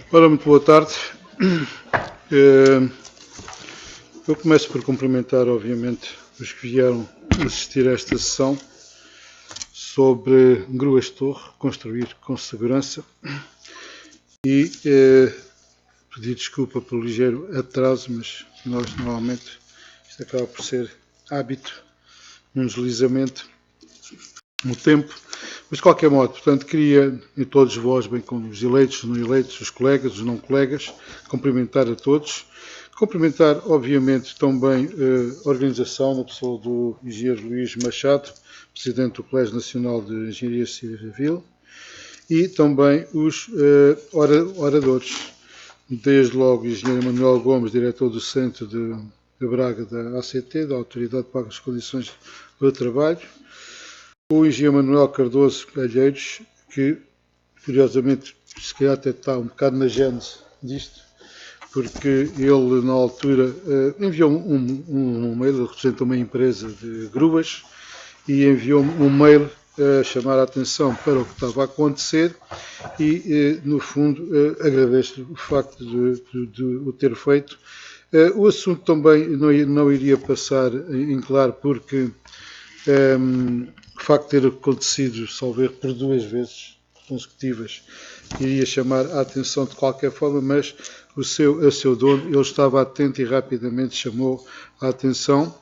Ora, muito boa tarde. Eu começo por cumprimentar, obviamente, os que vieram assistir a esta sessão sobre gruas torre, construir com segurança, e pedir desculpa pelo ligeiro atraso, mas nós normalmente, isto acaba por ser hábito, um deslizamento no tempo. Mas de qualquer modo, portanto, queria, em todos vós, bem como os eleitos, os não eleitos, os colegas, os não colegas, cumprimentar a todos. Cumprimentar, obviamente, também a organização, na pessoa do engenheiro Luís Machado, presidente do Colégio Nacional de Engenharia Civil, e também os oradores, desde logo o engenheiro Manuel Gomes, diretor do Centro de Braga da ACT, da Autoridade para as Condições do Trabalho, o engenheiro Manuel Cardoso Calheiros, que, curiosamente, se calhar até está um bocado na gênese disto, porque ele, na altura, enviou um mail, ele representa uma empresa de gruas, e enviou-me um mail a chamar a atenção para o que estava a acontecer e, no fundo, agradeço o facto de o ter feito. O assunto também não iria passar em claro, porque o facto de ter acontecido, salvo erro, por 2 vezes consecutivas, iria chamar a atenção de qualquer forma, mas a seu dono, ele estava atento e rapidamente chamou a atenção.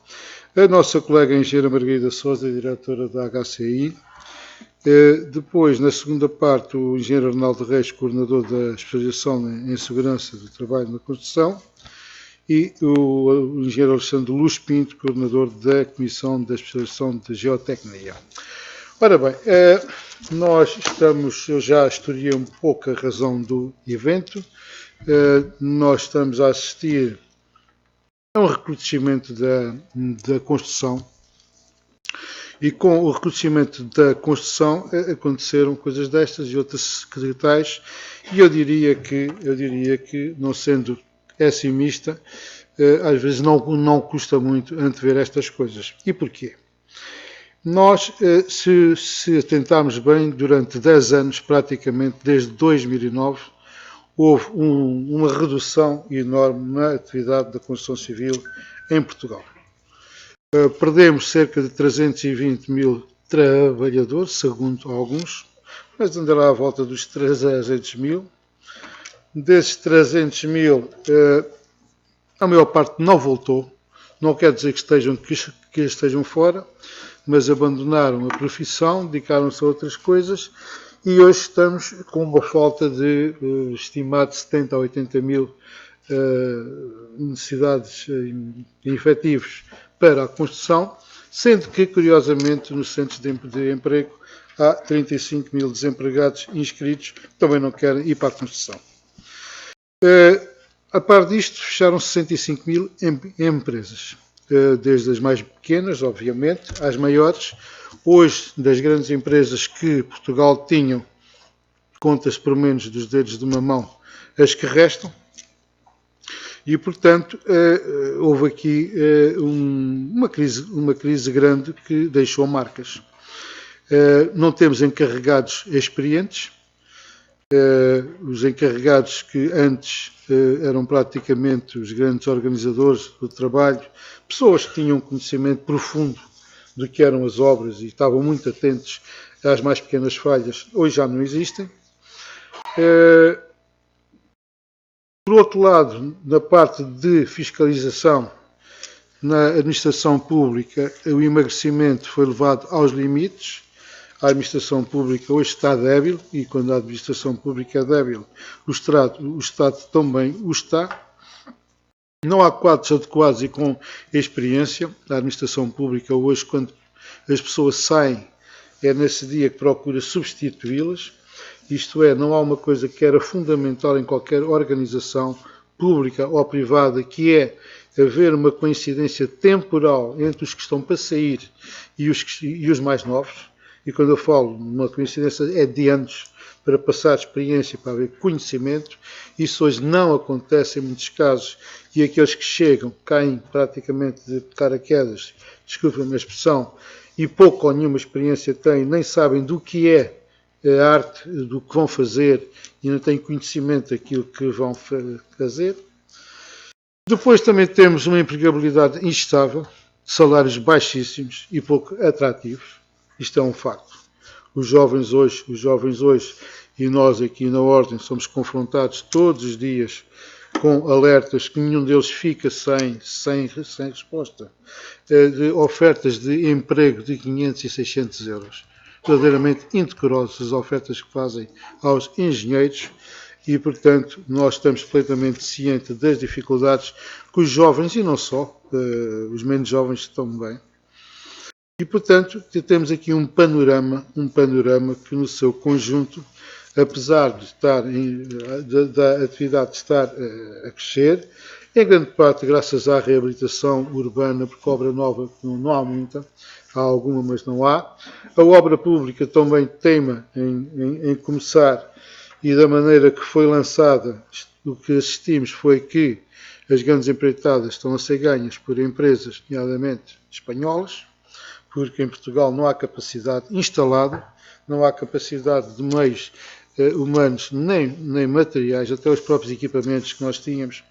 A nossa colega engenheira Margarida Sousa, diretora da HCI. Depois, na segunda parte, o engenheiro Arnaldo Reis, coordenador da especialização em segurança do trabalho na construção, e o engenheiro Alexandre Luz Pinto, coordenador da Comissão da Especialização de Geotecnia. Ora bem, eu já estudei um pouco a razão do evento. Nós estamos a assistir a um recrudescimento da construção, e com o recrudescimento da construção aconteceram coisas destas e outras que tais, e eu diria que não sendo pessimista, às vezes não custa muito antever estas coisas. E porquê? Nós, se atentarmos bem, durante 10 anos, praticamente desde 2009, houve uma redução enorme na atividade da construção civil em Portugal. Perdemos cerca de 320 mil trabalhadores, segundo alguns, mas andará à volta dos 300 mil. Desses 300 mil, a maior parte não voltou. Não quer dizer que estejam fora, mas abandonaram a profissão, dedicaram-se a outras coisas, e hoje estamos com uma falta de estimado 70 a 80 mil necessidades de efetivos para a construção, sendo que, curiosamente, nos centros de emprego há 35 mil desempregados inscritos que também não querem ir para a construção. A par disto, fecharam 65 mil empresas, desde as mais pequenas, obviamente, às maiores. Hoje, das grandes empresas que Portugal tinham, contas por menos dos dedos de uma mão as que restam, e, portanto, houve aqui uma crise grande que deixou marcas. Não temos encarregados experientes. Os encarregados que antes eram praticamente os grandes organizadores do trabalho, pessoas que tinham conhecimento profundo do que eram as obras e estavam muito atentos às mais pequenas falhas, hoje já não existem. Por outro lado, na parte de fiscalização, na administração pública, o emagrecimento foi levado aos limites. A administração pública hoje está débil, e quando a administração pública é débil, o Estado também o está. Não há quadros adequados e com experiência. A administração pública hoje, quando as pessoas saem, é nesse dia que procura substituí-las. Isto é, não há uma coisa que era fundamental em qualquer organização pública ou privada, que é haver uma coincidência temporal entre os que estão para sair e os mais novos. E quando eu falo uma coincidência, é de anos, para passar experiência, para haver conhecimento. Isso hoje não acontece em muitos casos, e aqueles que chegam caem praticamente de paraquedas, desculpem-me a expressão, e pouco ou nenhuma experiência têm, nem sabem do que é a arte do que vão fazer e não têm conhecimento daquilo que vão fazer. Depois também temos uma empregabilidade instável, salários baixíssimos e pouco atrativos. Isto é um facto. Os jovens hoje, e nós aqui na Ordem somos confrontados todos os dias com alertas que nenhum deles fica sem resposta, de ofertas de emprego de 500 e 600 euros. Verdadeiramente indecorosas as ofertas que fazem aos engenheiros e, portanto, nós estamos completamente cientes das dificuldades que os jovens, e não só, os menos jovens também. E, portanto, temos aqui um panorama que no seu conjunto, apesar de da atividade estar a crescer, em grande parte graças à reabilitação urbana, porque obra nova não há muita, há alguma, mas não há. A obra pública também teima em começar, e da maneira que foi lançada, o que assistimos foi que as grandes empreitadas estão a ser ganhas por empresas, nomeadamente espanholas, porque em Portugal não há capacidade instalada, não há capacidade de meios humanos nem materiais, até os próprios equipamentos que nós tínhamos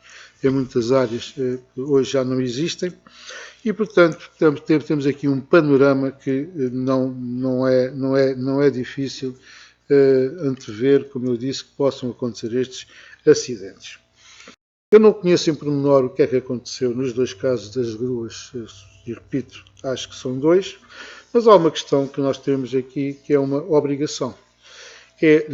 em muitas áreas hoje já não existem. E, portanto, temos aqui um panorama que não é difícil antever, como eu disse, que possam acontecer estes acidentes. Eu não conheço em pormenor o que é que aconteceu nos dois casos das gruas, e repito, acho que são dois, mas há uma questão que nós temos aqui que é uma obrigação, que é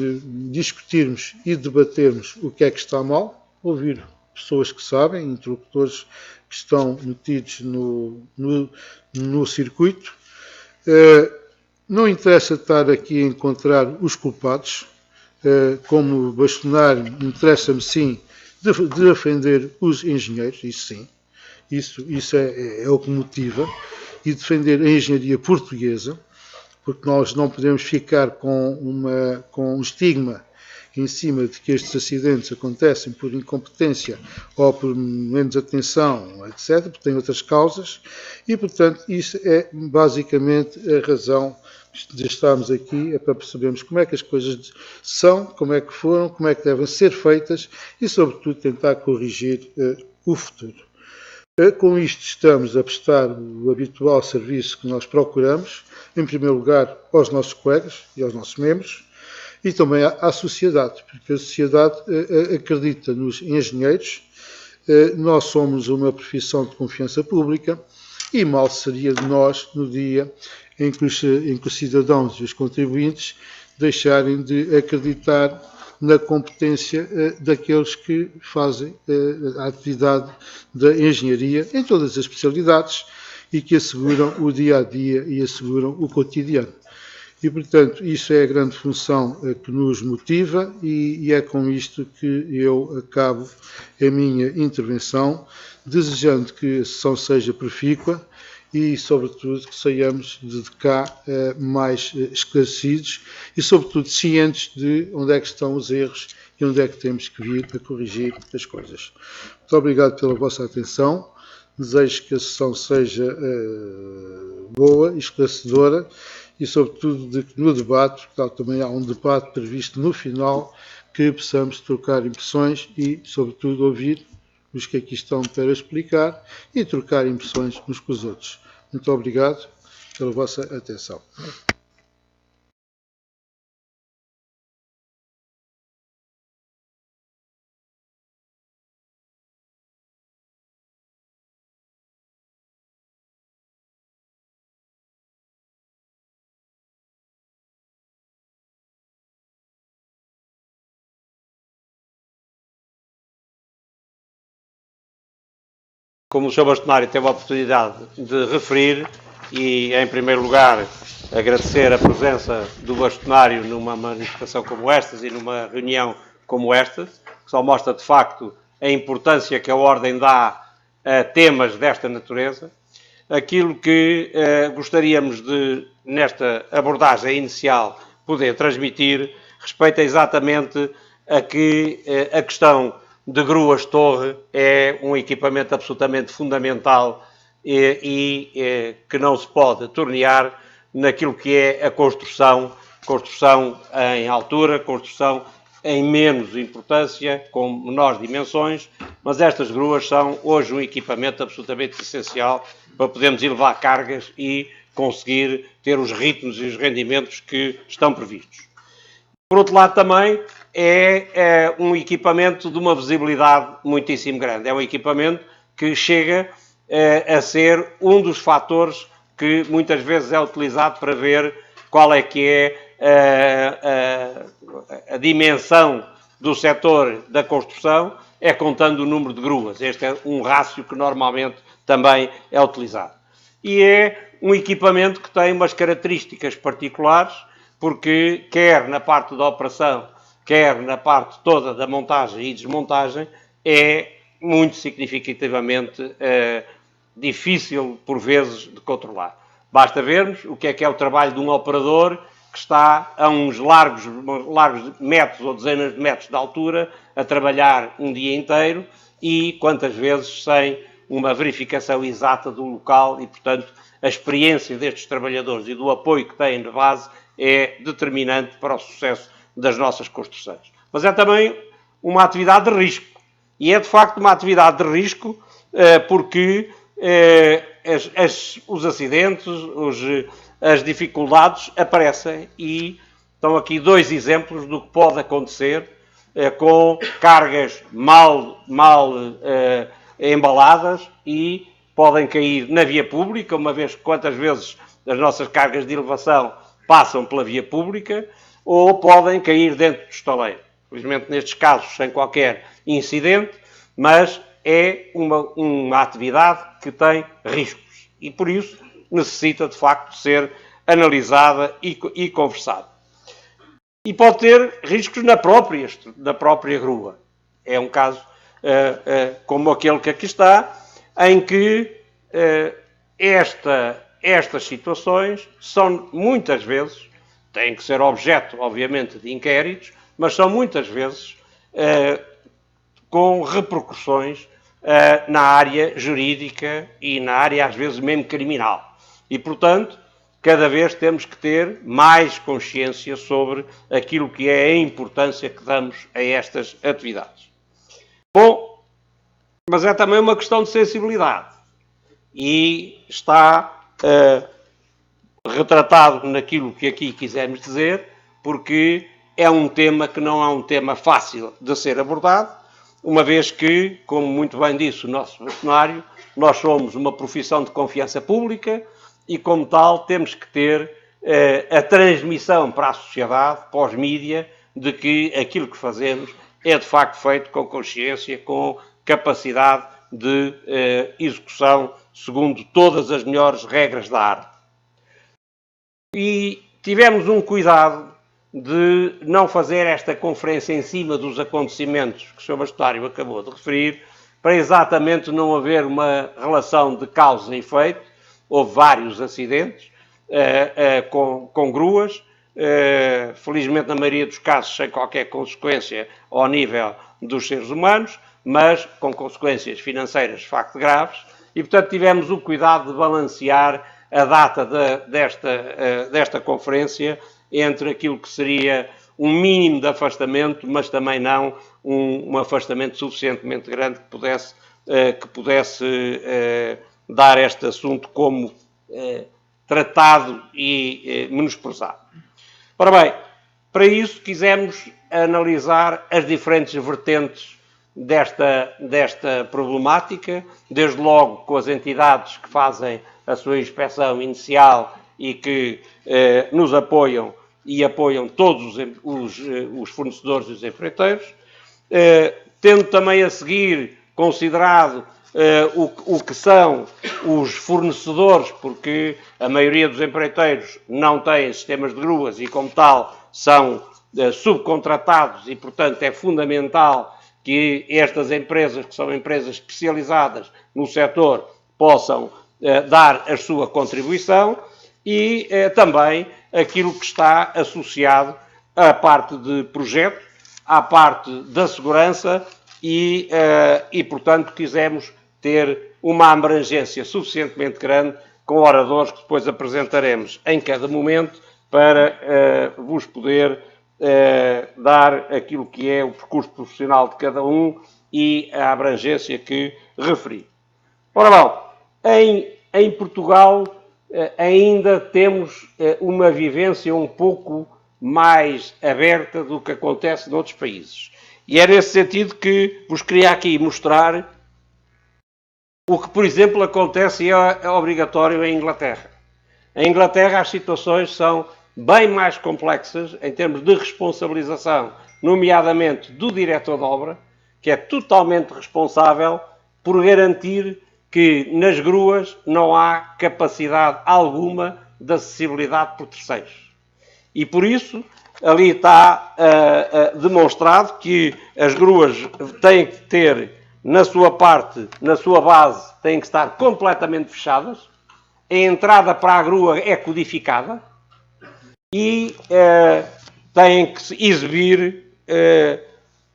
discutirmos e debatermos o que é que está mal, ouvir pessoas que sabem, interlocutores que estão metidos no circuito. Não interessa estar aqui a encontrar os culpados, como bastonário, interessa-me sim de defender os engenheiros, isso sim, isso é o que motiva, e defender a engenharia portuguesa, porque nós não podemos ficar com um estigma em cima de que estes acidentes acontecem por incompetência ou por menos atenção, etc., porque tem outras causas, e, portanto, isso é basicamente a razão de estarmos aqui, é para percebermos como é que as coisas são, como é que foram, como é que devem ser feitas e, sobretudo, tentar corrigir o futuro. Com isto estamos a prestar o habitual serviço que nós procuramos, em primeiro lugar aos nossos colegas e aos nossos membros, e também à sociedade, porque a sociedade acredita nos engenheiros, nós somos uma profissão de confiança pública e mal seria de nós no dia em que os cidadãos e os contribuintes deixarem de acreditar na competência daqueles que fazem a atividade da engenharia em todas as especialidades e que asseguram o dia-a-dia e asseguram o cotidiano. E, portanto, isso é a grande função que nos motiva e é com isto que eu acabo a minha intervenção, desejando que a sessão seja profícua e, sobretudo, que saiamos de cá mais esclarecidos e, sobretudo, cientes de onde é que estão os erros e onde é que temos que vir a corrigir as coisas. Muito obrigado pela vossa atenção. Desejo que a sessão seja boa e esclarecedora e, sobretudo, de que no debate, porque também há um debate previsto no final, que possamos trocar impressões e, sobretudo, ouvir os que aqui estão para explicar e trocar impressões uns com os outros. Muito obrigado pela vossa atenção. Como o Sr. Bastonário teve a oportunidade de referir, e em primeiro lugar agradecer a presença do Bastonário numa manifestação como estas e numa reunião como esta, que só mostra de facto a importância que a Ordem dá a temas desta natureza. Aquilo que gostaríamos de, nesta abordagem inicial, poder transmitir, respeita exatamente a que a questão de gruas-torre é um equipamento absolutamente fundamental e que não se pode tornear naquilo que é a construção construção em altura, construção em menos importância, com menores dimensões, mas estas gruas são hoje um equipamento absolutamente essencial para podermos elevar cargas e conseguir ter os ritmos e os rendimentos que estão previstos. Por outro lado, também é um equipamento de uma visibilidade muitíssimo grande. É um equipamento que chega a ser um dos fatores que muitas vezes é utilizado para ver qual é que é a dimensão do setor da construção, é contando o número de gruas. Este é um rácio que normalmente também é utilizado. E é um equipamento que tem umas características particulares, porque quer na parte da operação, quer na parte toda da montagem e desmontagem, é muito significativamente difícil, por vezes, de controlar. Basta vermos o que é o trabalho de um operador que está a uns largos metros ou dezenas de metros de altura a trabalhar um dia inteiro e quantas vezes sem uma verificação exata do local e, portanto, a experiência destes trabalhadores e do apoio que têm de base é determinante para o sucesso das nossas construções. Mas é também uma atividade de risco. E é, de facto, uma atividade de risco porque os acidentes, as dificuldades aparecem e estão aqui dois exemplos do que pode acontecer com cargas mal embaladas e podem cair na via pública, uma vez que quantas vezes as nossas cargas de elevação passam pela via pública, ou podem cair dentro do estaleiro. Felizmente, nestes casos, sem qualquer incidente, mas é uma atividade que tem riscos e, por isso, necessita, de facto, ser analisada e conversada. E pode ter riscos na própria grua. É um caso como aquele que aqui está, em que estas situações são muitas vezes, têm que ser objeto, obviamente, de inquéritos, mas são muitas vezes com repercussões na área jurídica e na área, às vezes, mesmo criminal. E, portanto, cada vez temos que ter mais consciência sobre aquilo que é a importância que damos a estas atividades. Bom, mas é também uma questão de sensibilidade. E está retratado naquilo que aqui quisermos dizer, porque é um tema que não é um tema fácil de ser abordado, uma vez que, como muito bem disse o nosso bastonário, nós somos uma profissão de confiança pública e, como tal, temos que ter a transmissão para a sociedade, para os mídia, de que aquilo que fazemos é, de facto, feito com consciência, com capacidade de execução segundo todas as melhores regras da arte. E tivemos um cuidado de não fazer esta conferência em cima dos acontecimentos que o Sr. Bastonário acabou de referir, para exatamente não haver uma relação de causa e efeito. Houve vários acidentes com gruas, felizmente na maioria dos casos sem qualquer consequência ao nível dos seres humanos, mas com consequências financeiras de facto graves, e portanto tivemos o cuidado de balancear a data desta conferência entre aquilo que seria um mínimo de afastamento, mas também não um afastamento suficientemente grande que pudesse dar este assunto como tratado e menosprezado. Ora bem, para isso quisemos analisar as diferentes vertentes desta problemática, desde logo com as entidades que fazem a sua inspeção inicial e que nos apoiam e apoiam todos os fornecedores e os empreiteiros, tendo também a seguir considerado o que são os fornecedores, porque a maioria dos empreiteiros não têm sistemas de gruas e, como tal, são subcontratados e, portanto, é fundamental que estas empresas, que são empresas especializadas no setor, possam dar a sua contribuição e também aquilo que está associado à parte de projeto, à parte da segurança e portanto, quisemos ter uma abrangência suficientemente grande com oradores que depois apresentaremos em cada momento para vos poder dar aquilo que é o percurso profissional de cada um e a abrangência que referi. Ora bom, em Portugal ainda temos uma vivência um pouco mais aberta do que acontece noutros países. E é nesse sentido que vos queria aqui mostrar o que, por exemplo, acontece e é obrigatório em Inglaterra. Em Inglaterra as situações são bem mais complexas em termos de responsabilização, nomeadamente do diretor de obra, que é totalmente responsável por garantir que nas gruas não há capacidade alguma de acessibilidade por terceiros. E por isso, ali está demonstrado que as gruas têm que ter, na sua parte, na sua base, têm que estar completamente fechadas. A entrada para a grua é codificada e têm que exibir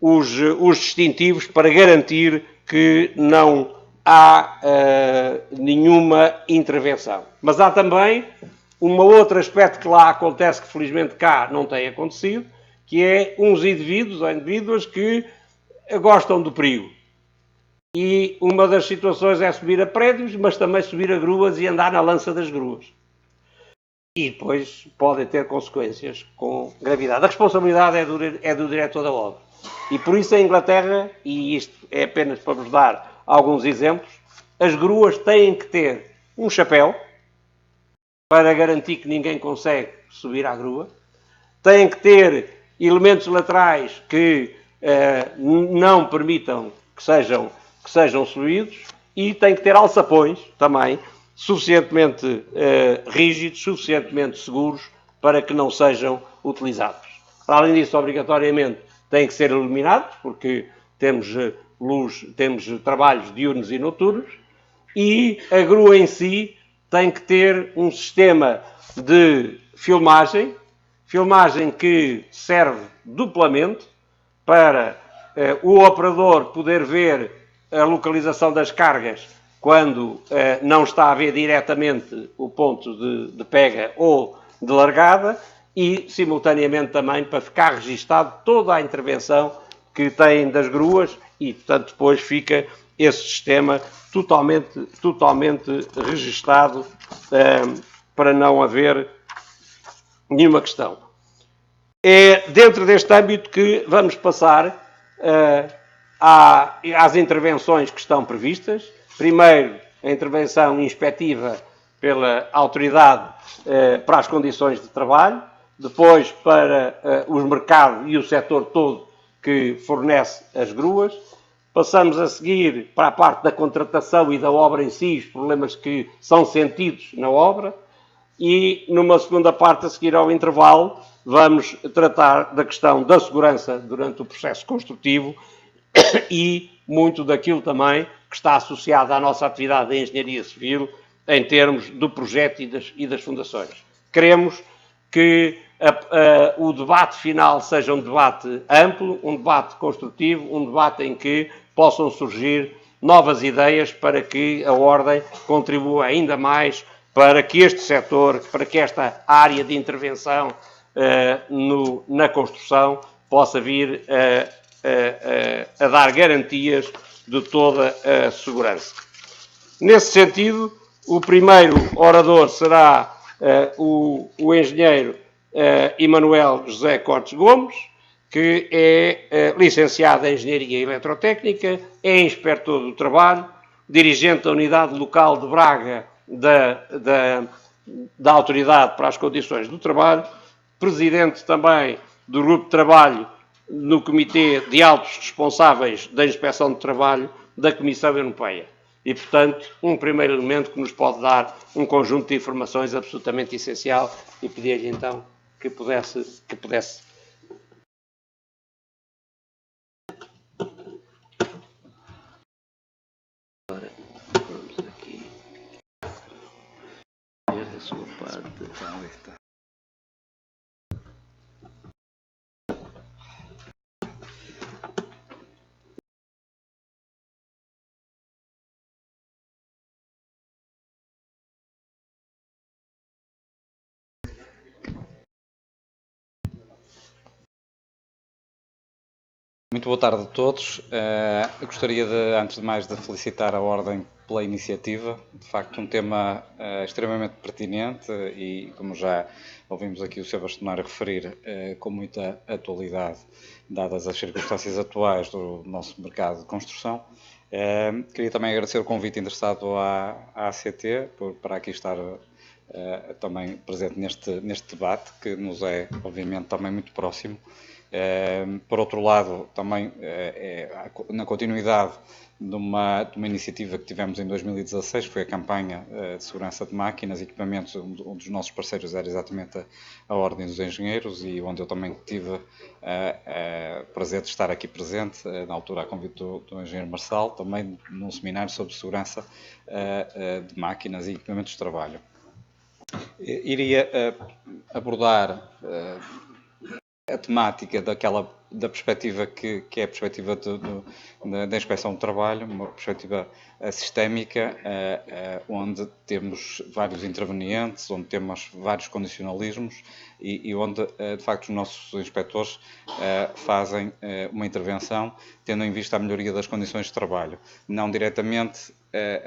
os distintivos para garantir que não há nenhuma intervenção. Mas há também um outro aspecto que lá acontece, que felizmente cá não tem acontecido, que é uns indivíduos ou indivíduas que gostam do perigo. E uma das situações é subir a prédios, mas também subir a gruas e andar na lança das gruas. E depois podem ter consequências com gravidade. A responsabilidade é do diretor da obra. E por isso a Inglaterra, e isto é apenas para vos dar alguns exemplos, as gruas têm que ter um chapéu para garantir que ninguém consegue subir à grua, têm que ter elementos laterais que não permitam que sejam subidos e têm que ter alçapões também suficientemente rígidos, suficientemente seguros para que não sejam utilizados. Para além disso, obrigatoriamente, têm que ser iluminados, porque temos luz, temos trabalhos diurnos e noturnos, e a grua em si tem que ter um sistema de filmagem que serve duplamente para o operador poder ver a localização das cargas quando não está a ver diretamente o ponto de pega ou de largada e, simultaneamente, também para ficar registado toda a intervenção que tem das gruas e, portanto, depois fica esse sistema totalmente registado para não haver nenhuma questão. É dentro deste âmbito que vamos passar às intervenções que estão previstas. Primeiro, a intervenção inspectiva pela autoridade para as condições de trabalho, depois para os mercados e o setor todo que fornece as gruas. Passamos a seguir para a parte da contratação e da obra em si, os problemas que são sentidos na obra. E numa segunda parte, a seguir ao intervalo, vamos tratar da questão da segurança durante o processo construtivo e muito daquilo também que está associado à nossa atividade de engenharia civil em termos do projeto e das fundações. Queremos que o debate final seja um debate amplo, um debate construtivo, um debate em que possam surgir novas ideias para que a Ordem contribua ainda mais para que este setor, para que esta área de intervenção na construção possa vir a dar garantias de toda a segurança. Nesse sentido, o primeiro orador será o engenheiro Emanuel José Cortes Gomes, que é licenciado em Engenharia Eletrotécnica, é inspetor do trabalho, dirigente da Unidade Local de Braga da Autoridade para as Condições do Trabalho, presidente também do Grupo de Trabalho no Comitê de Altos Responsáveis da Inspeção de Trabalho da Comissão Europeia. E, portanto, um primeiro elemento que nos pode dar um conjunto de informações absolutamente essencial e pedir-lhe, então, que pudesse vamos aqui ver a sua parte. Muito boa tarde a todos. Eu gostaria, antes de mais, de felicitar a Ordem pela iniciativa. De facto, um tema extremamente pertinente e, como já ouvimos aqui o Sr. Bastonário referir, com muita atualidade, dadas as circunstâncias atuais do nosso mercado de construção. Queria também agradecer o convite interessado à ACT para aqui estar também presente neste debate, que nos é, obviamente, também muito próximo. Por outro lado, também na continuidade de uma iniciativa que tivemos em 2016, que foi a campanha de segurança de máquinas e equipamentos, um dos nossos parceiros era exatamente a Ordem dos Engenheiros, e onde eu também tive prazer de estar aqui presente, na altura a convite do engenheiro Marçal, também num seminário sobre segurança de máquinas e equipamentos de trabalho. Iria abordar a temática da perspectiva que é a perspectiva da inspeção do trabalho, uma perspectiva sistémica, onde temos vários intervenientes, onde temos vários condicionalismos e onde, de facto, os nossos inspectores fazem uma intervenção tendo em vista a melhoria das condições de trabalho, não diretamente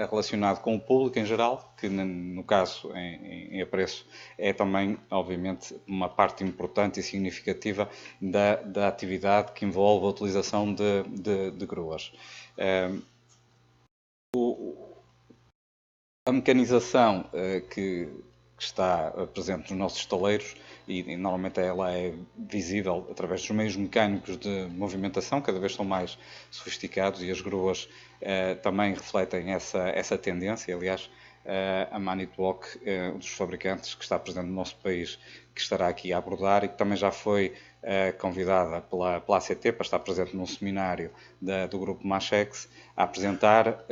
relacionado com o público em geral, que no caso em apreço é também, obviamente, uma parte importante e significativa da atividade que envolve a utilização de gruas. A mecanização que está presente nos nossos estaleiros, e normalmente ela é visível através dos meios mecânicos de movimentação, cada vez são mais sofisticados, e as gruas também refletem essa tendência. Aliás, a Manitowoc, um dos fabricantes que está presente no nosso país, que estará aqui a abordar e que também já foi convidada pela ACT para estar presente num seminário do grupo Machex, a apresentar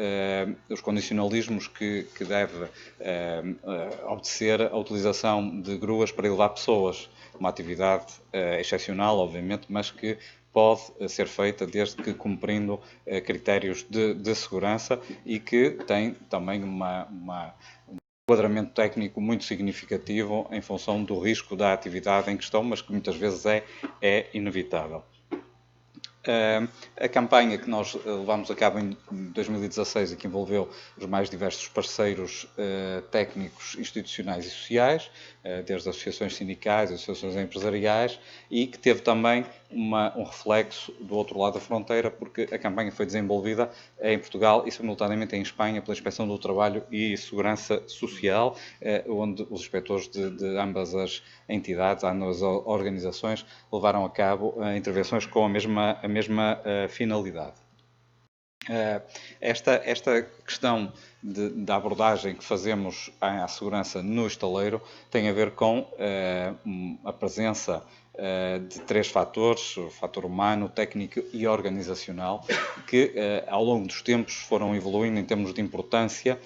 os condicionalismos que deve obedecer a utilização de gruas para elevar pessoas. Uma atividade excepcional, obviamente, mas que pode ser feita desde que cumprindo critérios de segurança e que tem também um enquadramento técnico muito significativo em função do risco da atividade em questão, mas que muitas vezes é inevitável. A campanha que nós levamos a cabo em 2016 e que envolveu os mais diversos parceiros técnicos, institucionais e sociais, desde associações sindicais, associações empresariais, e que teve também um reflexo do outro lado da fronteira, porque a campanha foi desenvolvida em Portugal e simultaneamente em Espanha pela Inspeção do Trabalho e Segurança Social, onde os inspectores de ambas as entidades, ambas as organizações, levaram a cabo intervenções com a mesma finalidade. Esta questão da abordagem que fazemos à segurança no estaleiro tem a ver com a presença de três fatores: o fator humano, técnico e organizacional, que ao longo dos tempos foram evoluindo em termos de importância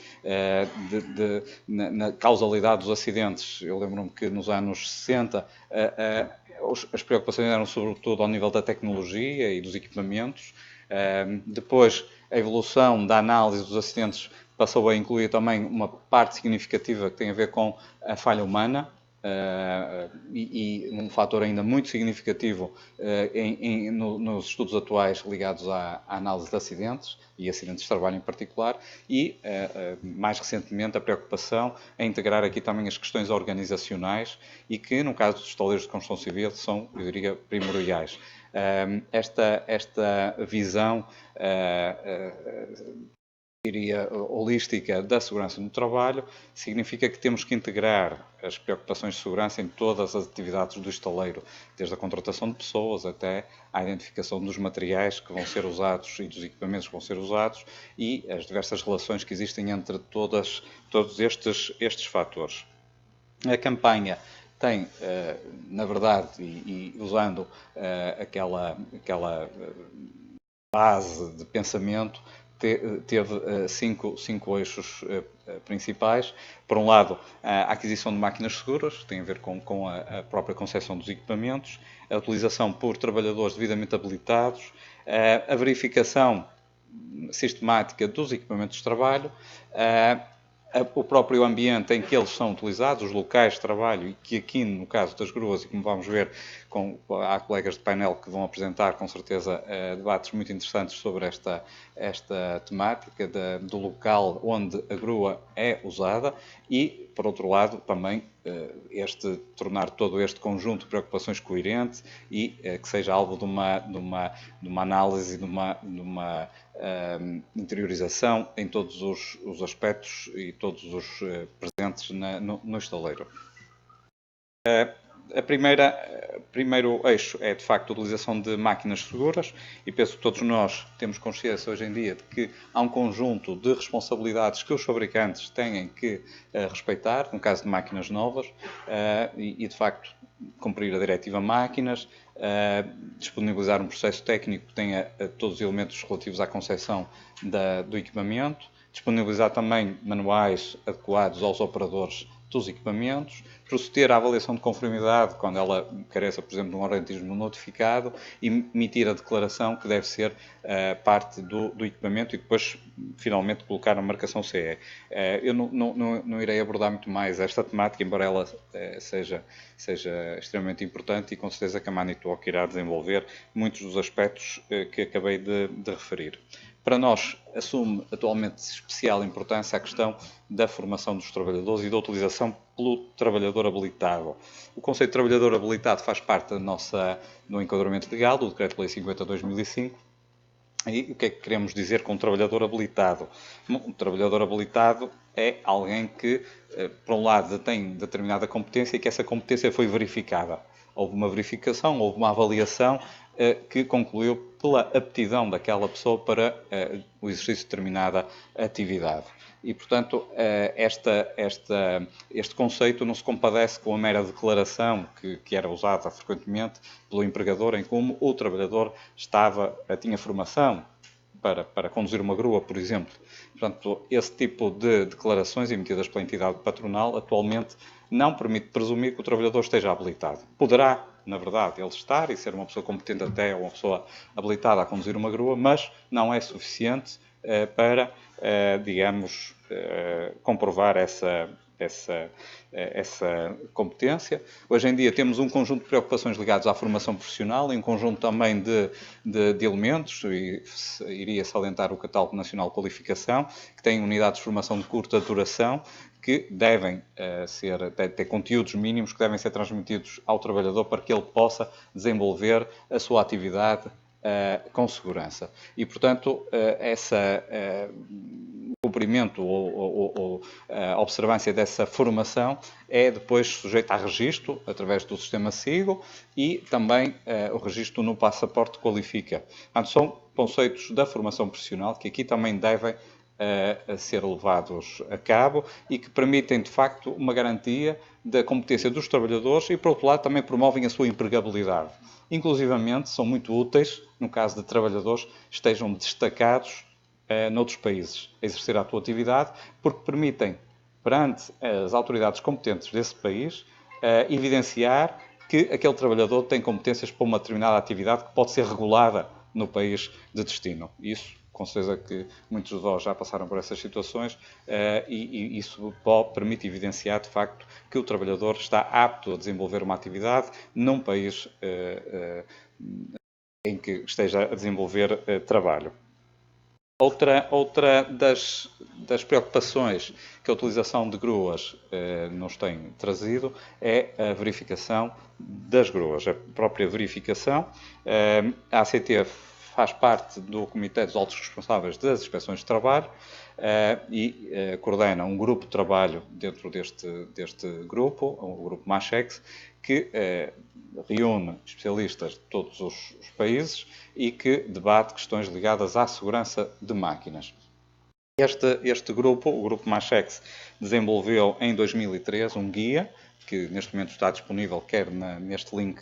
na causalidade dos acidentes. Eu lembro-me que nos anos 60 as preocupações eram sobretudo ao nível da tecnologia e dos equipamentos. Depois, a evolução da análise dos acidentes passou a incluir também uma parte significativa que tem a ver com a falha humana, e um fator ainda muito significativo nos estudos atuais ligados à análise de acidentes e acidentes de trabalho em particular, e mais recentemente a preocupação em integrar aqui também as questões organizacionais e que, no caso dos estaleiros de construção civil, são, eu diria, primordiais. Esta visão diria, holística da segurança no trabalho significa que temos que integrar as preocupações de segurança em todas as atividades do estaleiro, desde a contratação de pessoas até à identificação dos materiais que vão ser usados e dos equipamentos que vão ser usados e as diversas relações que existem entre todos estes fatores. A campanha tem, na verdade, e usando aquela base de pensamento, teve cinco eixos principais. Por um lado, a aquisição de máquinas seguras, tem a ver com a própria concepção dos equipamentos, a utilização por trabalhadores devidamente habilitados, a verificação sistemática dos equipamentos de trabalho, o próprio ambiente em que eles são utilizados, os locais de trabalho, e que aqui, no caso das gruas, e como vamos ver, há colegas de painel que vão apresentar, com certeza, debates muito interessantes sobre esta temática do local onde a grua é usada e, por outro lado, também tornar todo este conjunto de preocupações coerente e que seja alvo de uma análise, de uma interiorização em todos os aspectos e todos os presentes no estaleiro. Primeiro eixo é, de facto, a utilização de máquinas seguras e penso que todos nós temos consciência hoje em dia de que há um conjunto de responsabilidades que os fabricantes têm que respeitar, no caso de máquinas novas, e, de facto, cumprir a diretiva máquinas, disponibilizar um processo técnico que tenha todos os elementos relativos à concepção do equipamento, disponibilizar também manuais adequados aos operadores dos equipamentos, proceder à avaliação de conformidade quando ela careça, por exemplo, de um organismo notificado e emitir a declaração que deve ser parte do equipamento e depois, finalmente, colocar a marcação CE. Eu não irei abordar muito mais esta temática, embora ela seja extremamente importante e com certeza que a Manitowoc irá desenvolver muitos dos aspectos que acabei de referir. Para nós, assume atualmente especial importância a questão da formação dos trabalhadores e da utilização pelo trabalhador habilitado. O conceito de trabalhador habilitado faz parte do enquadramento legal do Decreto-Lei 50/2005. E o que é que queremos dizer com um trabalhador habilitado? Um trabalhador habilitado é alguém que, por um lado, tem determinada competência e que essa competência foi verificada. Houve uma verificação, houve uma avaliação que concluiu pela aptidão daquela pessoa para o exercício de determinada atividade. E, portanto, este conceito não se compadece com a mera declaração que era usada frequentemente pelo empregador, em como o trabalhador tinha formação para conduzir uma grua, por exemplo. Portanto, esse tipo de declarações emitidas pela entidade patronal atualmente não permite presumir que o trabalhador esteja habilitado. Poderá, na verdade, ele estar e ser uma pessoa competente até, ou uma pessoa habilitada a conduzir uma grua, mas não é suficiente para, digamos, comprovar essa competência. Hoje em dia temos um conjunto de preocupações ligadas à formação profissional e um conjunto também de elementos, e iria salientar o Catálogo Nacional de Qualificação, que tem unidades de formação de curta duração, que devem ter conteúdos mínimos que devem ser transmitidos ao trabalhador para que ele possa desenvolver a sua atividade com segurança. E, portanto, o cumprimento ou a observância dessa formação é depois sujeita a registro através do sistema SIGO e também o registro no passaporte qualifica. Portanto, são conceitos da formação profissional que aqui também devem a ser levados a cabo e que permitem, de facto, uma garantia da competência dos trabalhadores e, por outro lado, também promovem a sua empregabilidade. Inclusivamente, são muito úteis no caso de trabalhadores que estejam destacados noutros países a exercer a sua atividade, porque permitem, perante as autoridades competentes desse país, evidenciar que aquele trabalhador tem competências para uma determinada atividade que pode ser regulada no país de destino. Isso, com certeza que muitos de vós já passaram por essas situações e isso permite evidenciar, de facto, que o trabalhador está apto a desenvolver uma atividade num país em que esteja a desenvolver trabalho. Outra das preocupações que a utilização de gruas nos tem trazido é a verificação das gruas, a própria verificação. A ACT faz parte do Comitê dos Altos Responsáveis das Inspeções de Trabalho e coordena um grupo de trabalho dentro deste grupo, o grupo MACHEX, que reúne especialistas de todos os países e que debate questões ligadas à segurança de máquinas. Este grupo, o grupo MACHEX, desenvolveu em 2013 um guia, que neste momento está disponível quer neste link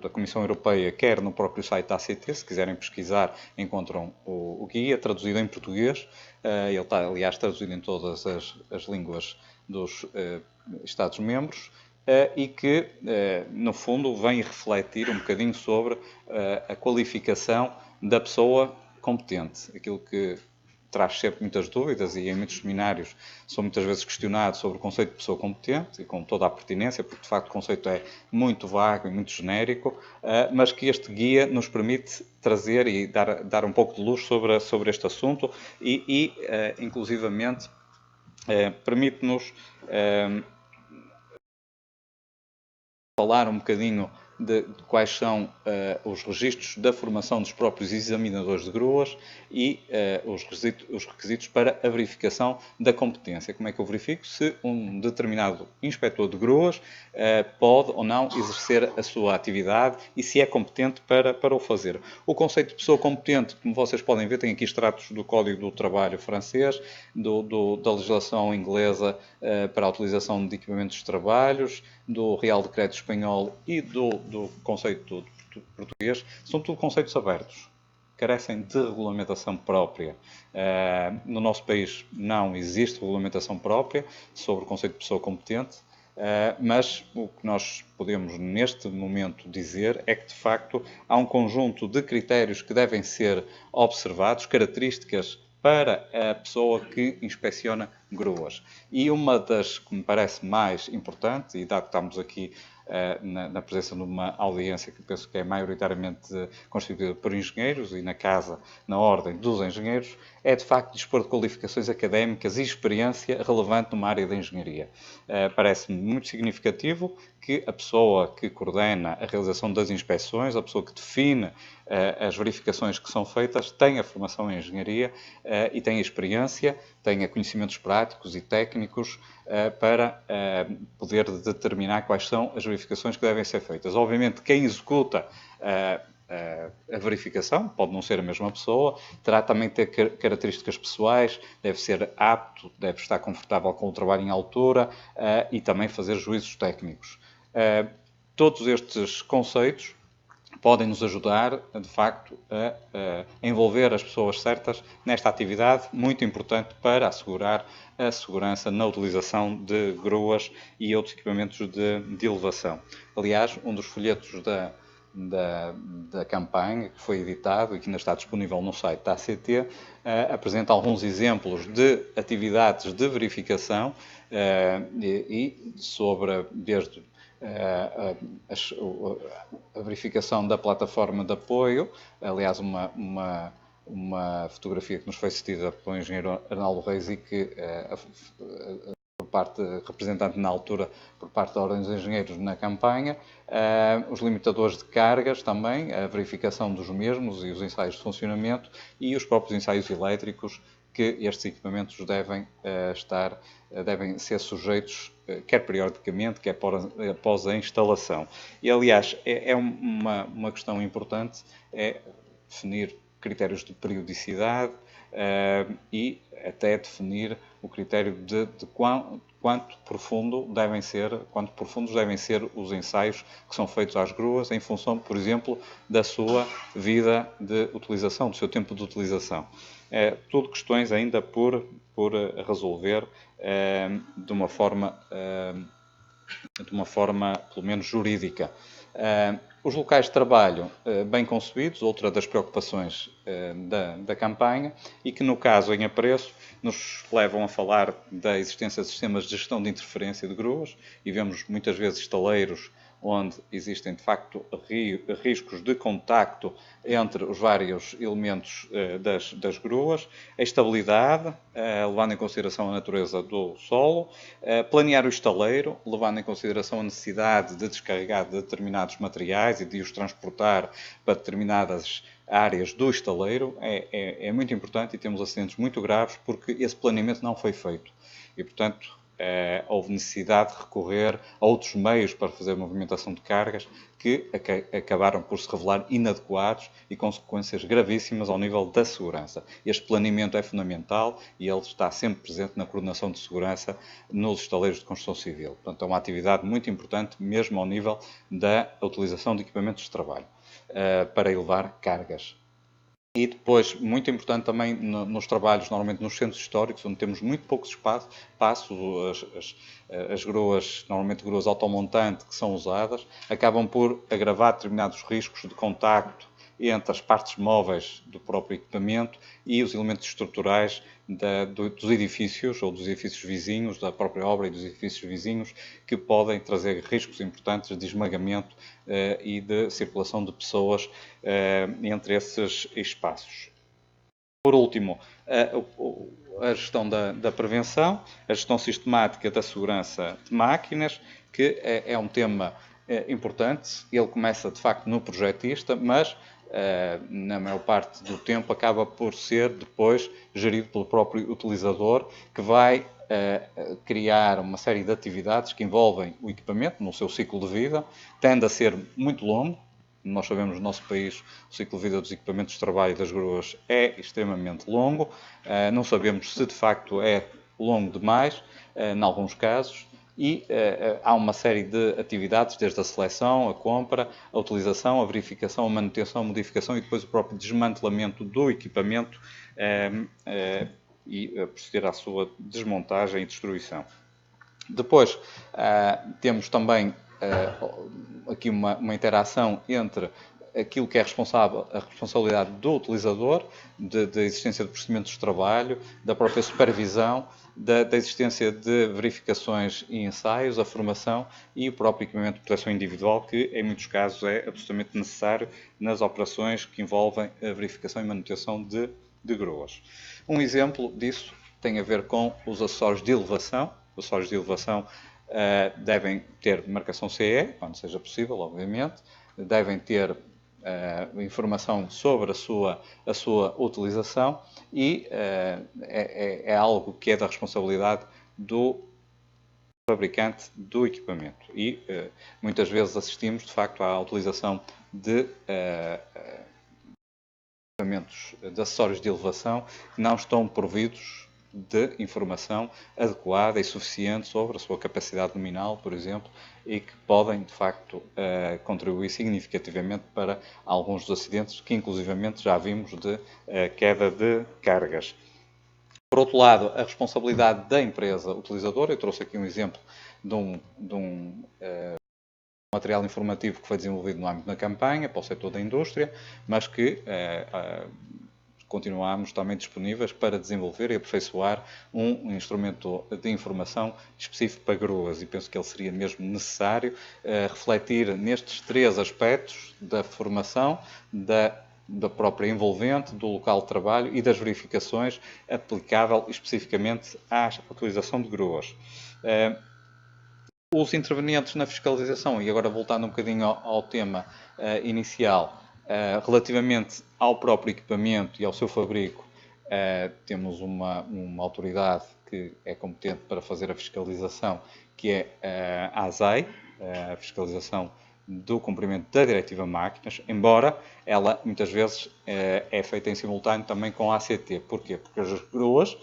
da Comissão Europeia, quer no próprio site da ACT. Se quiserem pesquisar, encontram o guia, traduzido em português. Ele está, aliás, traduzido em todas as línguas dos Estados-membros e que, no fundo, vem refletir um bocadinho sobre a qualificação da pessoa competente. Aquilo que traz sempre muitas dúvidas e em muitos seminários sou muitas vezes questionado sobre o conceito de pessoa competente e com toda a pertinência, porque de facto o conceito é muito vago e muito genérico, mas que este guia nos permite trazer e dar um pouco de luz sobre este assunto e inclusivamente, permite-nos falar um bocadinho de quais são os registros da formação dos próprios examinadores de gruas e os requisitos para a verificação da competência. Como é que eu verifico se um determinado inspetor de gruas pode ou não exercer a sua atividade e se é competente para o fazer. O conceito de pessoa competente, como vocês podem ver, tem aqui extratos do Código do Trabalho francês, da legislação inglesa para a utilização de equipamentos de trabalhos, do Real Decreto espanhol e do conceito português. São tudo conceitos abertos, carecem de regulamentação própria. No nosso país não existe regulamentação própria sobre o conceito de pessoa competente, mas o que nós podemos neste momento dizer é que de facto há um conjunto de critérios que devem ser observados, características para a pessoa que inspeciona gruas. E uma das que me parece mais importante, e dado que estamos aqui na presença de uma audiência que penso que é maioritariamente constituída por engenheiros e na ordem dos engenheiros, é de facto dispor de qualificações académicas e experiência relevante numa área da engenharia. Parece-me muito significativo que a pessoa que coordena a realização das inspeções, a pessoa que define as verificações que são feitas, tenha formação em engenharia e tenha experiência, tenha conhecimentos práticos e técnicos para poder determinar quais são as verificações que devem ser feitas. Obviamente, quem executa a verificação, pode não ser a mesma pessoa, terá também de ter características pessoais, deve ser apto, deve estar confortável com o trabalho em altura e também fazer juízos técnicos. Todos estes conceitos podem nos ajudar, de facto, a envolver as pessoas certas nesta atividade muito importante para assegurar a segurança na utilização de gruas e outros equipamentos de elevação. Aliás, um dos folhetos da campanha que foi editado e que ainda está disponível no site da ACT apresenta alguns exemplos de atividades de verificação e sobre desde a verificação da plataforma de apoio, aliás uma fotografia que nos foi cedida pelo engenheiro Arnaldo Reis e que por parte representante na altura por parte da Ordem dos Engenheiros na campanha, os limitadores de cargas também, a verificação dos mesmos e os ensaios de funcionamento e os próprios ensaios elétricos que estes equipamentos devem ser sujeitos, quer periodicamente, quer após a instalação. E, aliás, é uma questão importante, é definir critérios de periodicidade e até definir o critério de quanto profundos devem ser os ensaios que são feitos às gruas em função, por exemplo, da sua vida de utilização, do seu tempo de utilização. Tudo questões ainda por resolver de uma forma pelo menos jurídica. Os locais de trabalho bem concebidos, outra das preocupações da campanha, e que no caso em apreço nos levam a falar da existência de sistemas de gestão de interferência de gruas, e vemos muitas vezes estaleiros onde existem de facto riscos de contacto entre os vários elementos das gruas, a estabilidade, levando em consideração a natureza do solo, planear o estaleiro, levando em consideração a necessidade de descarregar determinados materiais e de os transportar para determinadas áreas do estaleiro, é muito importante, e temos acidentes muito graves porque esse planeamento não foi feito. E, portanto, houve necessidade de recorrer a outros meios para fazer a movimentação de cargas que acabaram por se revelar inadequados e consequências gravíssimas ao nível da segurança. Este planeamento é fundamental e ele está sempre presente na coordenação de segurança nos estaleiros de construção civil. Portanto, é uma atividade muito importante, mesmo ao nível da utilização de equipamentos de trabalho para elevar cargas. E depois, muito importante também nos trabalhos, normalmente nos centros históricos, onde temos muito poucos espaços, as gruas, normalmente gruas automontante que são usadas, acabam por agravar determinados riscos de contacto entre as partes móveis do próprio equipamento e os elementos estruturais dos edifícios ou dos edifícios vizinhos, da própria obra e dos edifícios vizinhos, que podem trazer riscos importantes de esmagamento e de circulação de pessoas entre esses espaços. Por último, a gestão da prevenção, a gestão sistemática da segurança de máquinas, que é um tema importante. Ele começa, de facto, no projetista, mas, na maior parte do tempo, acaba por ser, depois, gerido pelo próprio utilizador, que vai criar uma série de atividades que envolvem o equipamento no seu ciclo de vida. Tende a ser muito longo. Nós sabemos, no nosso país, o ciclo de vida dos equipamentos de trabalho e das gruas é extremamente longo. Não sabemos se, de facto, é longo demais, em alguns casos. E há uma série de atividades, desde a seleção, a compra, a utilização, a verificação, a manutenção, a modificação e depois o próprio desmantelamento do equipamento e proceder à sua desmontagem e destruição. Depois, temos também aqui uma interação entre aquilo que é a responsabilidade do utilizador, da existência de procedimentos de trabalho, da própria supervisão, da existência de verificações e ensaios, a formação e o próprio equipamento de proteção individual, que em muitos casos é absolutamente necessário nas operações que envolvem a verificação e manutenção de gruas. Um exemplo disso tem a ver com os acessórios de elevação. Os acessórios de elevação devem ter marcação CE, quando seja possível, obviamente, devem ter informação sobre a sua utilização e é algo que é da responsabilidade do fabricante do equipamento. E muitas vezes assistimos, de facto, à utilização de equipamentos, de acessórios de elevação que não estão providos de informação adequada e suficiente sobre a sua capacidade nominal, por exemplo, e que podem, de facto, contribuir significativamente para alguns dos acidentes que, inclusivamente, já vimos de queda de cargas. Por outro lado, a responsabilidade da empresa utilizadora. Eu trouxe aqui um exemplo de um material informativo que foi desenvolvido no âmbito da campanha para o setor da indústria, mas que continuamos também disponíveis para desenvolver e aperfeiçoar um instrumento de informação específico para gruas, e penso que ele seria mesmo necessário refletir nestes três aspectos da formação, da própria envolvente, do local de trabalho e das verificações aplicável especificamente à utilização de gruas. Os intervenientes na fiscalização, e agora voltando um bocadinho ao tema inicial, relativamente ao próprio equipamento e ao seu fabrico, temos uma autoridade que é competente para fazer a fiscalização, que é a ASAI, a fiscalização do cumprimento da Diretiva Máquinas, embora ela muitas vezes é feita em simultâneo também com a ACT. Porquê? Porque as gruas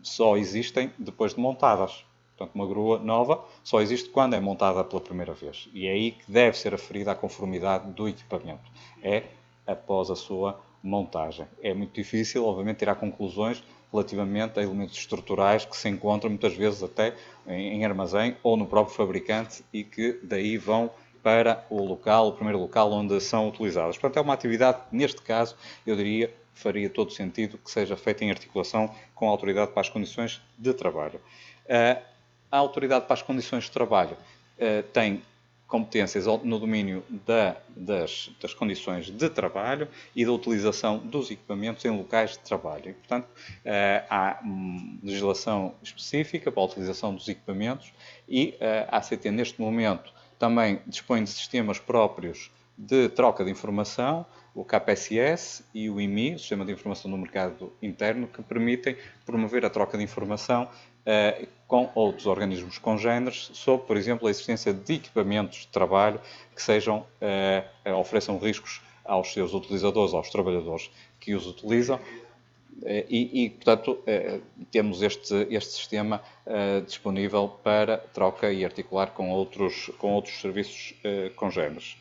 só existem depois de montadas. Portanto, uma grua nova só existe quando é montada pela primeira vez. E é aí que deve ser aferida a conformidade do equipamento. É após a sua montagem. É muito difícil, obviamente, tirar conclusões relativamente a elementos estruturais que se encontram muitas vezes até em armazém ou no próprio fabricante e que daí vão para o primeiro local onde são utilizadas. Portanto, é uma atividade que, neste caso, eu diria, faria todo sentido que seja feita em articulação com a Autoridade para as Condições de Trabalho. A Autoridade para as Condições de Trabalho tem competências no domínio das condições de trabalho e da utilização dos equipamentos em locais de trabalho. E, portanto, há legislação específica para a utilização dos equipamentos e a ACT, neste momento, também dispõe de sistemas próprios de troca de informação, o KPSS e o IMI, o Sistema de Informação do Mercado Interno, que permitem promover a troca de informação com outros organismos congêneres sobre, por exemplo, a existência de equipamentos de trabalho que ofereçam riscos aos seus utilizadores, aos trabalhadores que os utilizam. Portanto, temos este sistema disponível para troca e articular com outros serviços congêneres.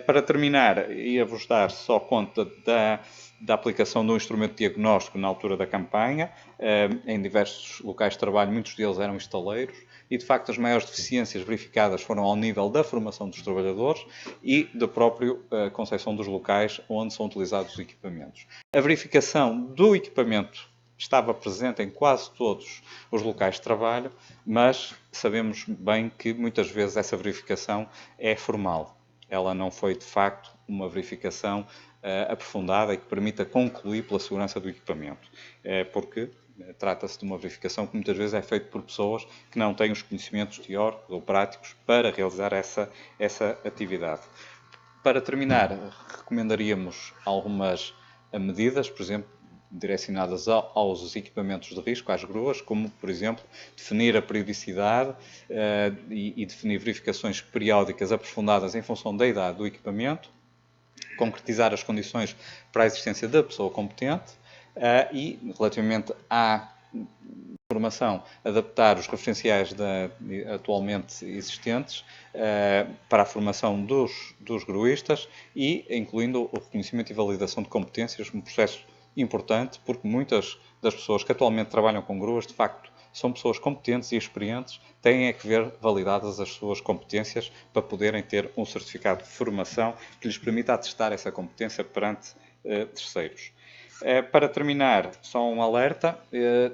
Para terminar, ia-vos dar só conta da aplicação do instrumento diagnóstico na altura da campanha. Em diversos locais de trabalho, muitos deles eram estaleiros, e, de facto, as maiores deficiências verificadas foram ao nível da formação dos trabalhadores e da própria concepção dos locais onde são utilizados os equipamentos. A verificação do equipamento estava presente em quase todos os locais de trabalho, mas sabemos bem que muitas vezes essa verificação é formal. Ela não foi, de facto, uma verificação aprofundada e que permita concluir pela segurança do equipamento. Porque trata-se de uma verificação que muitas vezes é feita por pessoas que não têm os conhecimentos teóricos ou práticos para realizar essa atividade. Para terminar, recomendaríamos algumas medidas, por exemplo, direcionadas aos equipamentos de risco, às gruas, como, por exemplo, definir a periodicidade e definir verificações periódicas aprofundadas em função da idade do equipamento, concretizar as condições para a existência da pessoa competente e, relativamente à formação, adaptar os referenciais atualmente existentes para a formação dos gruístas e incluindo o reconhecimento e validação de competências, um processo importante, porque muitas das pessoas que atualmente trabalham com gruas, de facto, são pessoas competentes e experientes, têm é que ver validadas as suas competências para poderem ter um certificado de formação que lhes permita atestar essa competência perante terceiros. Para terminar, só um alerta,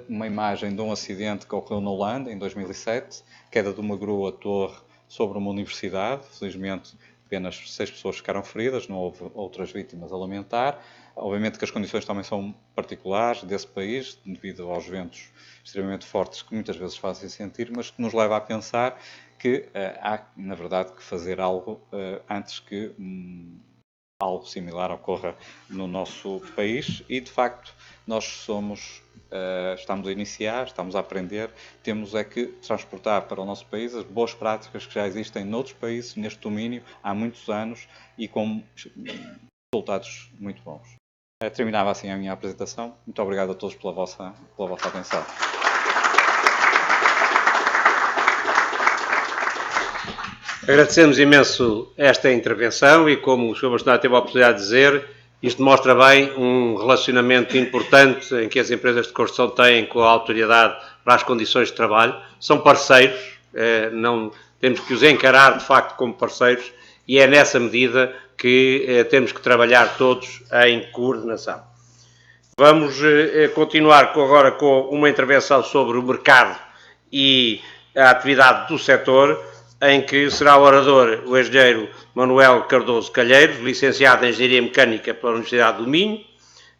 uma imagem de um acidente que ocorreu na Holanda, em 2007, queda de uma grua-torre sobre uma universidade. Felizmente, apenas 6 pessoas ficaram feridas, não houve outras vítimas a lamentar. Obviamente que as condições também são particulares desse país, devido aos ventos extremamente fortes que muitas vezes fazem sentir, mas que nos leva a pensar que há, na verdade, que fazer algo antes que algo similar ocorra no nosso país e, de facto, nós estamos a iniciar, estamos a aprender, temos é que transportar para o nosso país as boas práticas que já existem noutros países neste domínio há muitos anos e com resultados muito bons. Terminava assim a minha apresentação. Muito obrigado a todos pela vossa atenção. Agradecemos imenso esta intervenção e, como o Sr. Bastonário teve a oportunidade de dizer, isto mostra bem um relacionamento importante em que as empresas de construção têm com a autoridade para as condições de trabalho. São parceiros, não temos que os encarar de facto como parceiros e é nessa medida que temos que trabalhar todos em coordenação. Vamos continuar agora com uma intervenção sobre o mercado e a atividade do setor, em que será o orador o engenheiro Manuel Cardoso Calheiros, licenciado em Engenharia Mecânica pela Universidade do Minho,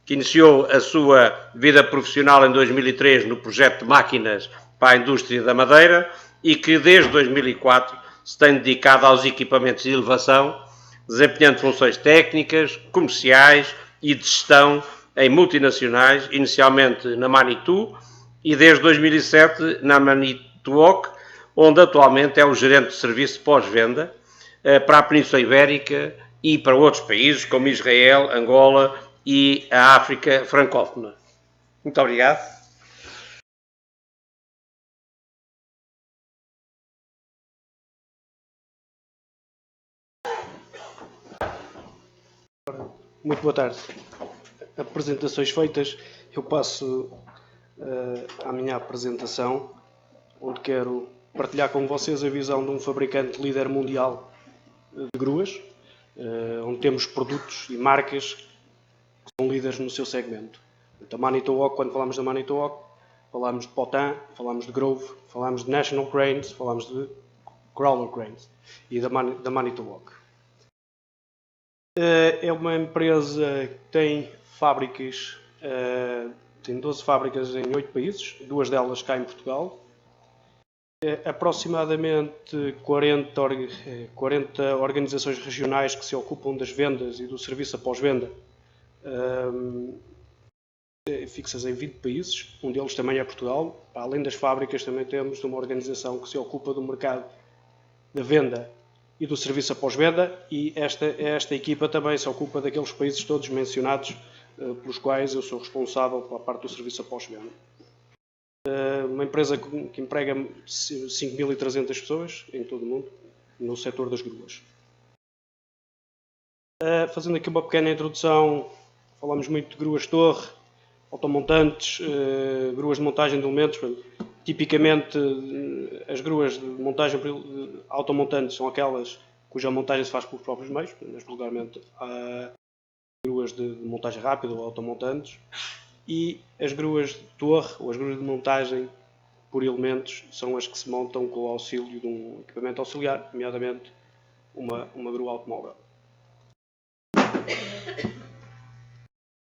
que iniciou a sua vida profissional em 2003 no projeto de máquinas para a indústria da madeira e que desde 2004 se tem dedicado aos equipamentos de elevação, desempenhando funções técnicas, comerciais e de gestão em multinacionais, inicialmente na Manitou e desde 2007 na Manitowoc, onde atualmente é o gerente de serviço pós-venda para a Península Ibérica e para outros países como Israel, Angola e a África francófona. Muito obrigado. Muito boa tarde. Apresentações feitas, eu passo à minha apresentação, onde quero partilhar com vocês a visão de um fabricante líder mundial de gruas, onde temos produtos e marcas que são líderes no seu segmento. Então, Manitowoc, quando falamos da Manitowoc, falamos de Potain, falamos de Grove, falamos de National Cranes, falamos de Crawler Cranes e da Manitowoc. É uma empresa que tem fábricas, tem 12 fábricas em 8 países, 2 delas cá em Portugal. Aproximadamente 40 organizações regionais que se ocupam das vendas e do serviço após-venda, fixas em 20 países, um deles também é Portugal. Além das fábricas, também temos uma organização que se ocupa do mercado da venda e do serviço após-venda, e esta equipa também se ocupa daqueles países todos mencionados, pelos quais eu sou responsável pela parte do serviço após-venda. Uma empresa que emprega 5.300 pessoas em todo o mundo, no setor das gruas. Fazendo aqui uma pequena introdução, falamos muito de gruas-torre, automontantes, gruas de montagem de elementos. Tipicamente, as gruas de montagem automontantes são aquelas cuja montagem se faz pelos próprios meios, mas vulgarmente há gruas de montagem rápida ou automontantes, e as gruas de torre ou as gruas de montagem por elementos são as que se montam com o auxílio de um equipamento auxiliar, nomeadamente uma grua automóvel.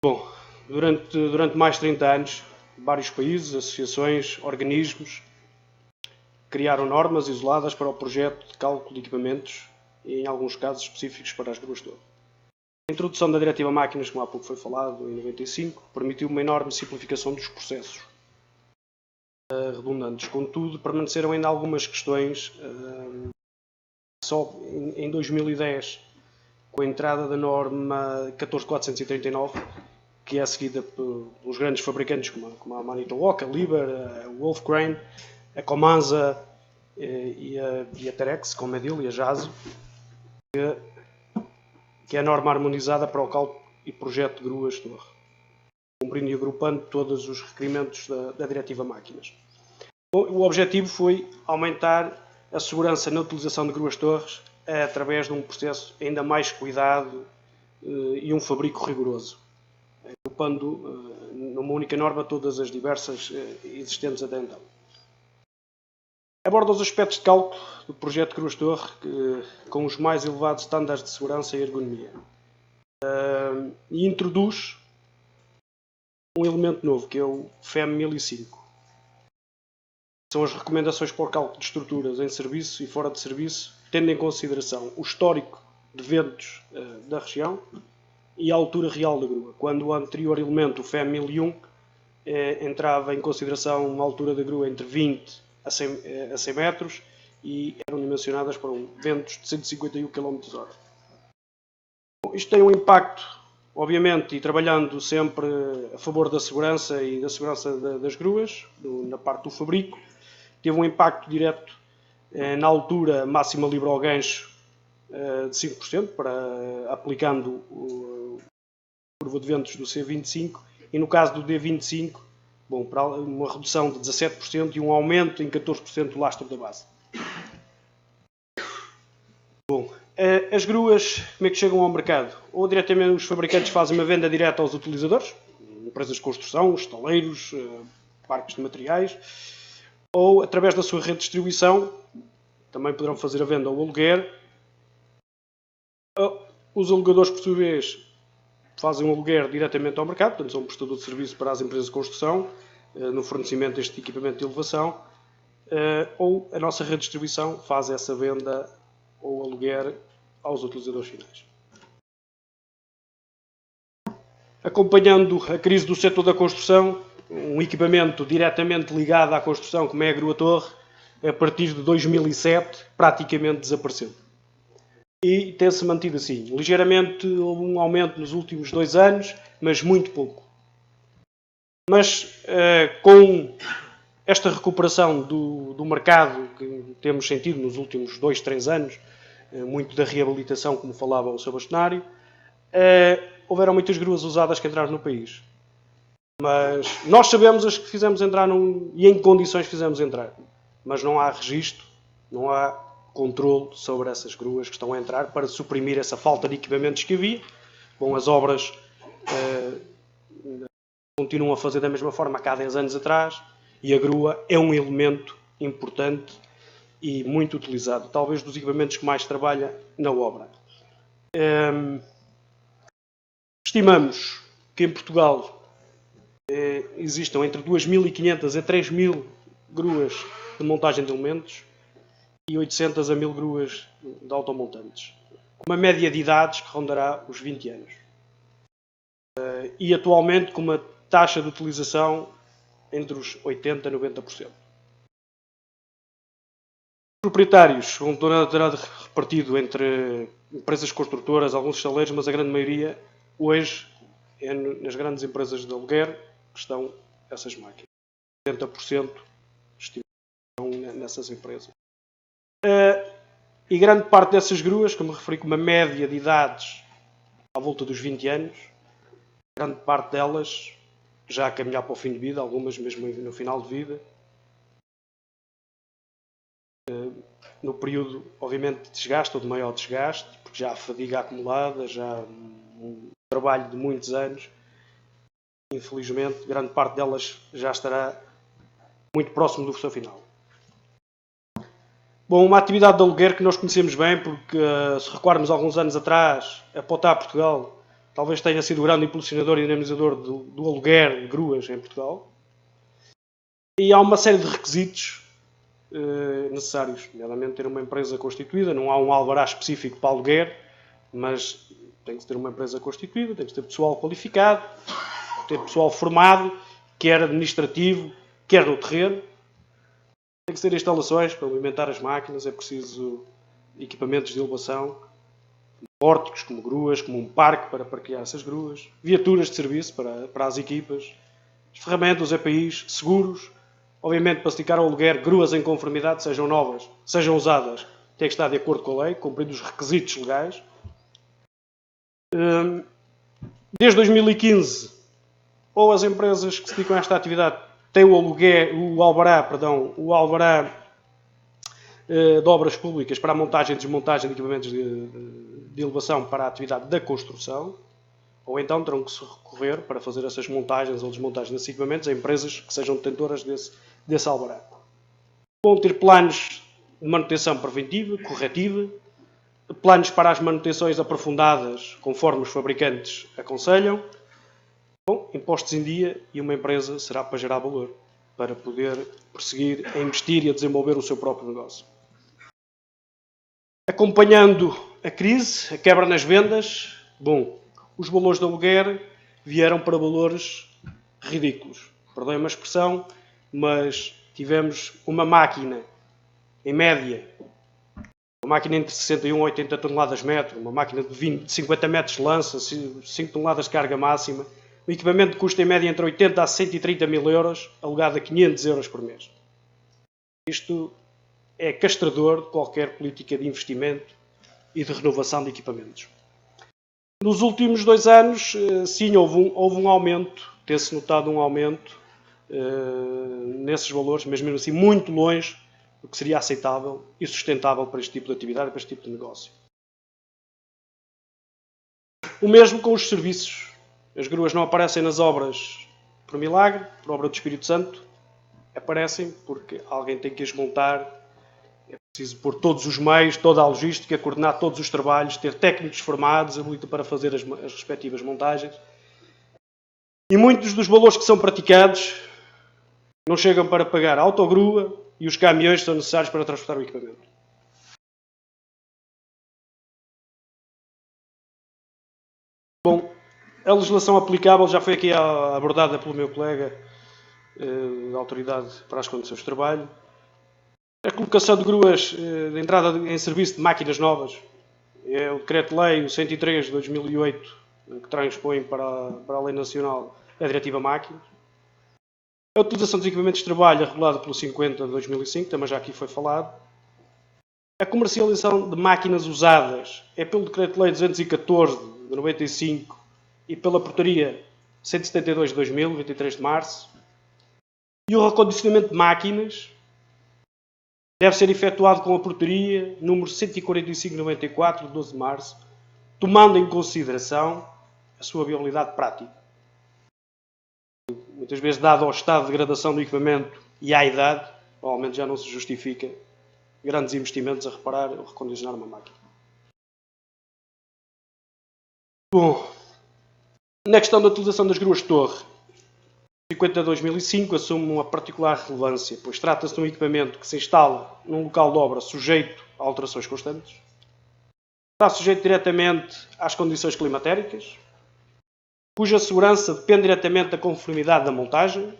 Bom, durante mais de 30 anos, vários países, associações, organismos criaram normas isoladas para o projeto de cálculo de equipamentos e, em alguns casos específicos, para as gruas de torre. A introdução da Diretiva Máquinas, como há pouco foi falado, em 95, permitiu uma enorme simplificação dos processos redundantes. Contudo, permaneceram ainda algumas questões. Só em 2010, com a entrada da norma 14439, que é seguida pelos grandes fabricantes como a Manitowoc, a Liebherr, a Wolfgrain, a Comanza e a Terex, com a Medil e a Jaso, que é a norma harmonizada para o cálculo e projeto de gruas de torre, cumprindo e agrupando todos os requerimentos da Diretiva Máquinas. O objetivo foi aumentar a segurança na utilização de gruas de torres através de um processo ainda mais cuidado e um fabrico rigoroso, agrupando numa única norma todas as diversas existentes até então. Aborda os aspectos de cálculo do projeto de gruas de torre com os mais elevados estándares de segurança e ergonomia. E introduz um elemento novo, que é o FEM 1005. São as recomendações para o cálculo de estruturas em serviço e fora de serviço, tendo em consideração o histórico de ventos da região e a altura real da grua, quando o anterior elemento, o FEM 1001, entrava em consideração uma altura da grua entre 20 a 100 metros e eram dimensionadas para ventos de 151 km/h. Isto tem um impacto, obviamente, e trabalhando sempre a favor da segurança e da segurança das gruas, na parte do fabrico, teve um impacto direto na altura máxima livre ao gancho de 5%, aplicando a curva de ventos do C25, e no caso do D25, para uma redução de 17% e um aumento em 14% do lastro da base. As gruas, como é que chegam ao mercado? Ou diretamente os fabricantes fazem uma venda direta aos utilizadores, empresas de construção, estaleiros, parques de materiais, ou através da sua rede de distribuição, também poderão fazer a venda ao aluguer. Os alugadores, por sua vez, fazem um aluguer diretamente ao mercado, portanto são um prestador de serviço para as empresas de construção, no fornecimento deste equipamento de elevação, ou a nossa rede de distribuição faz essa venda ou aluguer aos utilizadores finais. Acompanhando a crise do setor da construção, um equipamento diretamente ligado à construção, como é a grua torre, a partir de 2007 praticamente desapareceu. E tem-se mantido assim. Ligeiramente houve um aumento nos últimos 2 anos, mas muito pouco. Mas com esta recuperação do mercado que temos sentido nos últimos 2, 3 anos, muito da reabilitação, como falava o Sr. Bastonário, houveram muitas gruas usadas que entraram no país. Mas nós sabemos as que fizemos entrar e em que condições fizemos entrar. Mas não há registro, não há controle sobre essas gruas que estão a entrar para suprimir essa falta de equipamentos que havia. Bom, as obras continuam a fazer da mesma forma que há 10 anos atrás e a grua é um elemento importante e muito utilizado, talvez dos equipamentos que mais trabalha na obra. Estimamos que em Portugal existam entre 2.500 a 3.000 gruas de montagem de elementos e 800 a 1.000 gruas de automontantes, com uma média de idades que rondará os 20 anos. E atualmente com uma taxa de utilização entre os 80% a 90%. Os proprietários vão terá repartido entre empresas construtoras, alguns estaleiros, mas a grande maioria hoje é nas grandes empresas de aluguer que estão essas máquinas. 70% estão nessas empresas. E grande parte dessas gruas, como referi, com uma média de idades à volta dos 20 anos, grande parte delas já a caminhar para o fim de vida, algumas mesmo no final de vida, no período, obviamente, de desgaste ou de maior desgaste, porque já há fadiga acumulada, já há um trabalho de muitos anos. Infelizmente, grande parte delas já estará muito próximo do seu final. Bom, uma atividade de aluguer que nós conhecemos bem, porque se recuarmos alguns anos atrás, a Potá Portugal talvez tenha sido o grande impulsionador e dinamizador do aluguer de gruas em Portugal. E há uma série de requisitos necessários, nomeadamente ter uma empresa constituída. Não há um alvará específico para aluguer, mas tem que ter uma empresa constituída, tem que ter pessoal qualificado, ter pessoal formado, quer administrativo, quer no terreno. Tem que ter instalações para alimentar as máquinas, é preciso equipamentos de elevação, pórticos, como gruas, como um parque para parquear essas gruas, viaturas de serviço para as equipas, ferramentas, EPIs, seguros. Obviamente, para se dedicar ao aluguer, gruas em conformidade, sejam novas, sejam usadas, tem que estar de acordo com a lei, cumprindo os requisitos legais. Desde 2015, ou as empresas que se dedicam a esta atividade têm o alvará de obras públicas para a montagem e desmontagem de equipamentos de elevação para a atividade da construção, ou então terão que se recorrer para fazer essas montagens ou desmontagens desses equipamentos a empresas que sejam detentoras desse alvará. Vão ter planos de manutenção preventiva, corretiva, planos para as manutenções aprofundadas, conforme os fabricantes aconselham. Bom, impostos em dia, e uma empresa será para gerar valor, para poder prosseguir a investir e a desenvolver o seu próprio negócio. Acompanhando a crise, a quebra nas vendas, bom, os valores de aluguer vieram para valores ridículos. Perdoem-me a expressão, mas tivemos uma máquina, em média, uma máquina entre 61 e 80 toneladas metro, uma máquina de 50 metros de lança, 5 toneladas de carga máxima, um equipamento que custa em média entre 80 a 130 mil euros, alugado a 500 euros por mês. Isto é castrador de qualquer política de investimento e de renovação de equipamentos. Nos últimos 2 anos, sim, houve um aumento, tem-se notado um aumento nesses valores, mas mesmo assim muito longe do que seria aceitável e sustentável para este tipo de atividade, para este tipo de negócio. O mesmo com os serviços. As gruas não aparecem nas obras por milagre, por obra do Espírito Santo. Aparecem porque alguém tem que as montar. É preciso pôr todos os meios, toda a logística, coordenar todos os trabalhos, ter técnicos formados para fazer as respectivas montagens. E muitos dos valores que são praticados não chegam para pagar a autogrua e os caminhões que são necessários para transportar o equipamento. Bom, a legislação aplicável já foi aqui abordada pelo meu colega da Autoridade para as Condições de Trabalho. A colocação de gruas de entrada em serviço de máquinas novas é o Decreto-Lei 103 de 2008 que transpõe para a Lei Nacional a Diretiva Máquinas. A utilização dos equipamentos de trabalho é regulada pelo 50 de 2005, também já aqui foi falado. A comercialização de máquinas usadas é pelo Decreto-Lei 214 de 95 e pela Portaria 172 de 2000, 23 de março. E o recondicionamento de máquinas deve ser efetuado com a Portaria número 145/94 de 12 de março, tomando em consideração a sua viabilidade prática. Muitas vezes, dado ao estado de degradação do equipamento e à idade, provavelmente já não se justifica grandes investimentos a reparar ou recondicionar uma máquina. Bom, na questão da utilização das gruas de torre, 50 de 2005 assume uma particular relevância, pois trata-se de um equipamento que se instala num local de obra sujeito a alterações constantes, está sujeito diretamente às condições climatéricas, cuja segurança depende diretamente da conformidade da montagem.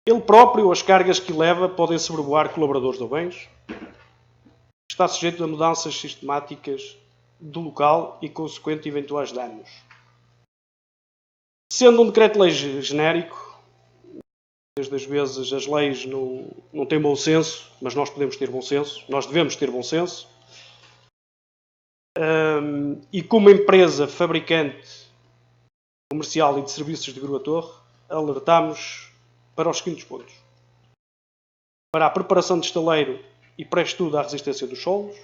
Ele próprio ou as cargas que leva podem sobrevoar colaboradores ou bens. Está sujeito a mudanças sistemáticas do local e consequente eventuais danos. Sendo um decreto-lei genérico, muitas das vezes as leis não têm bom senso, mas nós podemos ter bom senso, nós devemos ter bom senso. E como empresa fabricante comercial e de serviços de grua-torre, alertamos para os seguintes pontos. Para a preparação de estaleiro e pré-estudo à resistência dos solos,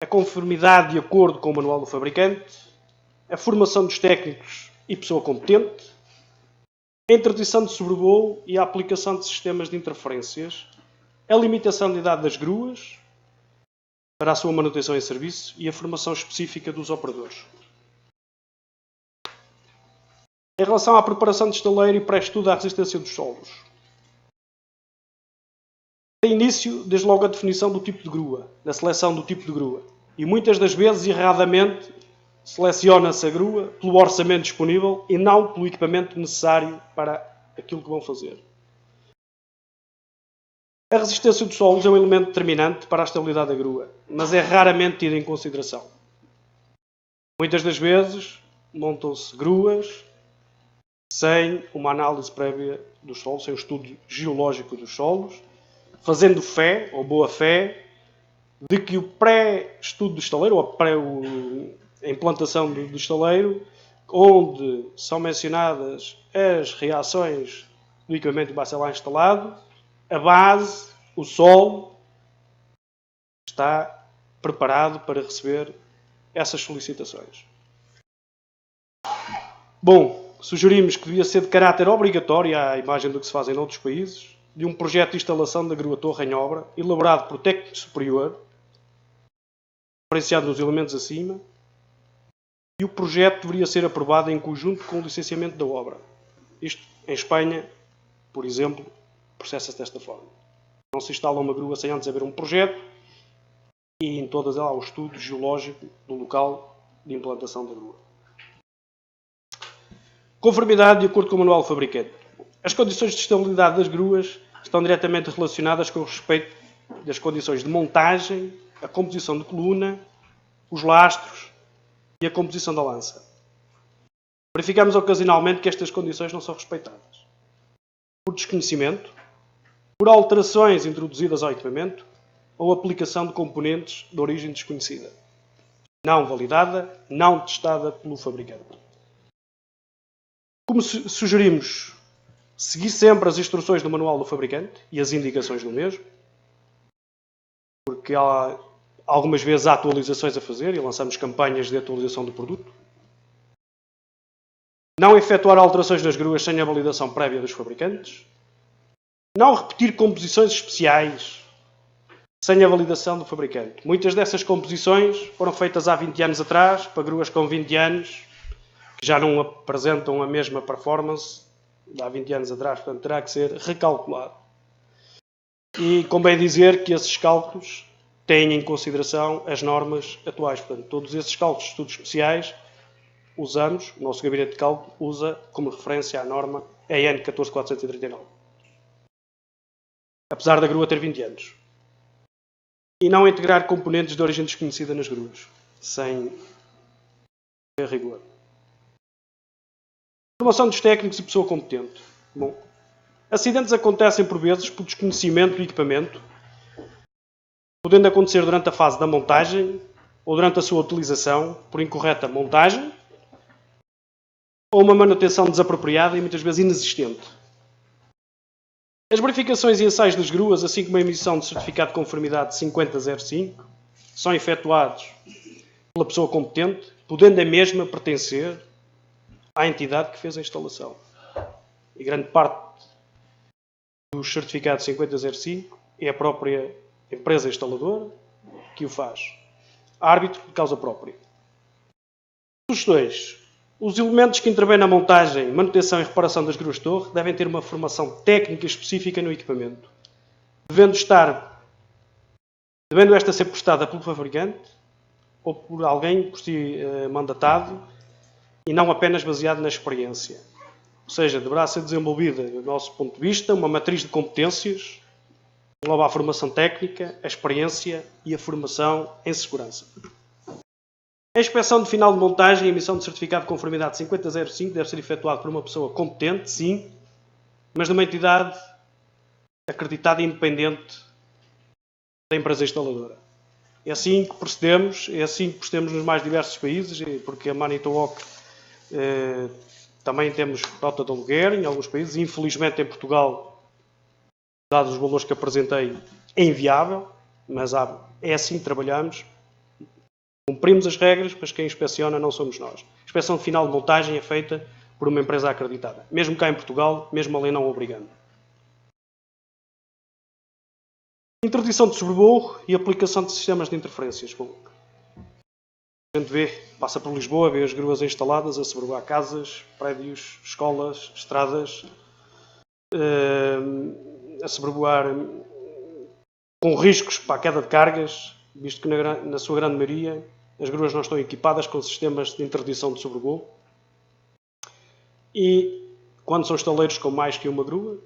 a conformidade de acordo com o manual do fabricante, a formação dos técnicos e pessoa competente, a interdição de sobrevoo e a aplicação de sistemas de interferências, a limitação de idade das gruas para a sua manutenção em serviço e a formação específica dos operadores. Em relação à preparação de estaleiro e pré-estudo à resistência dos solos, tem início desde logo a definição do tipo de grua, na seleção do tipo de grua. E muitas das vezes, erradamente, seleciona-se a grua pelo orçamento disponível e não pelo equipamento necessário para aquilo que vão fazer. A resistência dos solos é um elemento determinante para a estabilidade da grua, mas é raramente tida em consideração. Muitas das vezes, montam-se gruas sem uma análise prévia dos solos, sem um estudo geológico dos solos, fazendo fé, ou boa fé, de que o pré-estudo do estaleiro, ou a implantação do estaleiro, onde são mencionadas as reações do equipamento que vai ser lá instalado, a base, o solo, está preparado para receber essas solicitações. Bom, sugerimos que devia ser de caráter obrigatório, à imagem do que se faz em outros países, de um projeto de instalação da grua-torre em obra, elaborado por técnico superior, diferenciado nos elementos acima, e o projeto deveria ser aprovado em conjunto com o licenciamento da obra. Isto, em Espanha, por exemplo, processa-se desta forma. Não se instala uma grua sem antes haver um projeto e em todas há o estudo geológico do local de implantação da grua. Conformidade de acordo com o manual do fabricante. As condições de estabilidade das gruas estão diretamente relacionadas com o respeito das condições de montagem, a composição de coluna, os lastros e a composição da lança. Verificamos ocasionalmente que estas condições não são respeitadas. Por desconhecimento, por alterações introduzidas ao equipamento ou aplicação de componentes de origem desconhecida, não validada, não testada pelo fabricante. Como sugerimos, seguir sempre as instruções do manual do fabricante e as indicações do mesmo, porque há algumas vezes há atualizações a fazer e lançamos campanhas de atualização do produto. Não efetuar alterações nas gruas sem a validação prévia dos fabricantes. Não repetir composições especiais sem a validação do fabricante. Muitas dessas composições foram feitas há 20 anos atrás, para gruas com 20 anos, que já não apresentam a mesma performance de há 20 anos atrás, portanto terá que ser recalculado. E convém dizer que esses cálculos têm em consideração as normas atuais. Portanto, todos esses cálculos de estudos especiais usamos, o nosso gabinete de cálculo usa como referência a norma EN 14439. Apesar da grua ter 20 anos. E não integrar componentes de origem desconhecida nas gruas, sem rigor. Formação dos técnicos e pessoa competente. Bom, acidentes acontecem por vezes por desconhecimento do equipamento, podendo acontecer durante a fase da montagem ou durante a sua utilização por incorreta montagem ou uma manutenção desapropriada e muitas vezes inexistente. As verificações e ensaios das gruas, assim como a emissão de certificado de conformidade 5005, são efetuados pela pessoa competente, podendo a mesma pertencer à entidade que fez a instalação. E grande parte dos certificados 5005 é a própria empresa instaladora que o faz. Árbitro de causa própria. Sugestões. Os elementos que intervêm na montagem, manutenção e reparação das gruas-torre devem ter uma formação técnica específica no equipamento, devendo esta ser prestada pelo fabricante ou por alguém por si mandatado e não apenas baseado na experiência. Ou seja, deverá ser desenvolvida, do nosso ponto de vista, uma matriz de competências que engloba a formação técnica, a experiência e a formação em segurança. A inspeção de final de montagem e emissão de certificado de conformidade 5005 deve ser efetuada por uma pessoa competente, sim, mas de uma entidade acreditada e independente da empresa instaladora. É assim que procedemos nos mais diversos países, porque a Manitowoc também temos frota de aluguer em alguns países, infelizmente em Portugal dados os valores que apresentei, é inviável, mas é assim que trabalhamos. Cumprimos as regras, mas quem inspeciona não somos nós. A inspeção final de montagem é feita por uma empresa acreditada, mesmo cá em Portugal, mesmo a lei não obrigando. Interdição de sobrevoo e aplicação de sistemas de interferências. Bom, a gente passa por Lisboa, vê as gruas instaladas a sobrevoar casas, prédios, escolas, estradas, a sobrevoar com riscos para a queda de cargas, visto que na sua grande maioria as gruas não estão equipadas com sistemas de interdição de sobrevoo. E quando são estaleiros com mais que uma grua,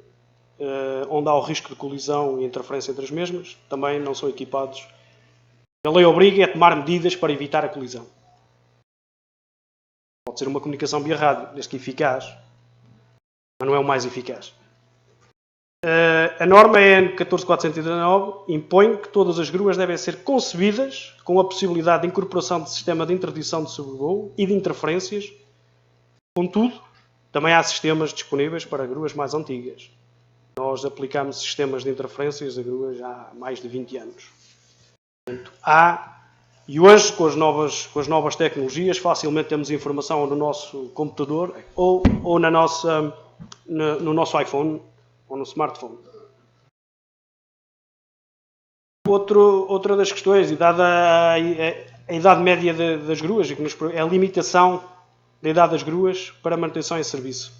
onde há o risco de colisão e interferência entre as mesmas, também não são equipados. A lei obriga a tomar medidas para evitar a colisão. Pode ser uma comunicação via rádio, desde que eficaz, mas não é o mais eficaz. A norma EN 14419 impõe que todas as gruas devem ser concebidas com a possibilidade de incorporação de sistema de interdição de sobrevoo e de interferências. Contudo, também há sistemas disponíveis para gruas mais antigas. Nós aplicamos sistemas de interferências a gruas há mais de 20 anos. Portanto, e hoje, com as novas tecnologias, facilmente temos informação no nosso computador ou no nosso iPhone ou no smartphone. Outra das questões, e dada a idade média das gruas, é a limitação da idade das gruas para manutenção em serviço.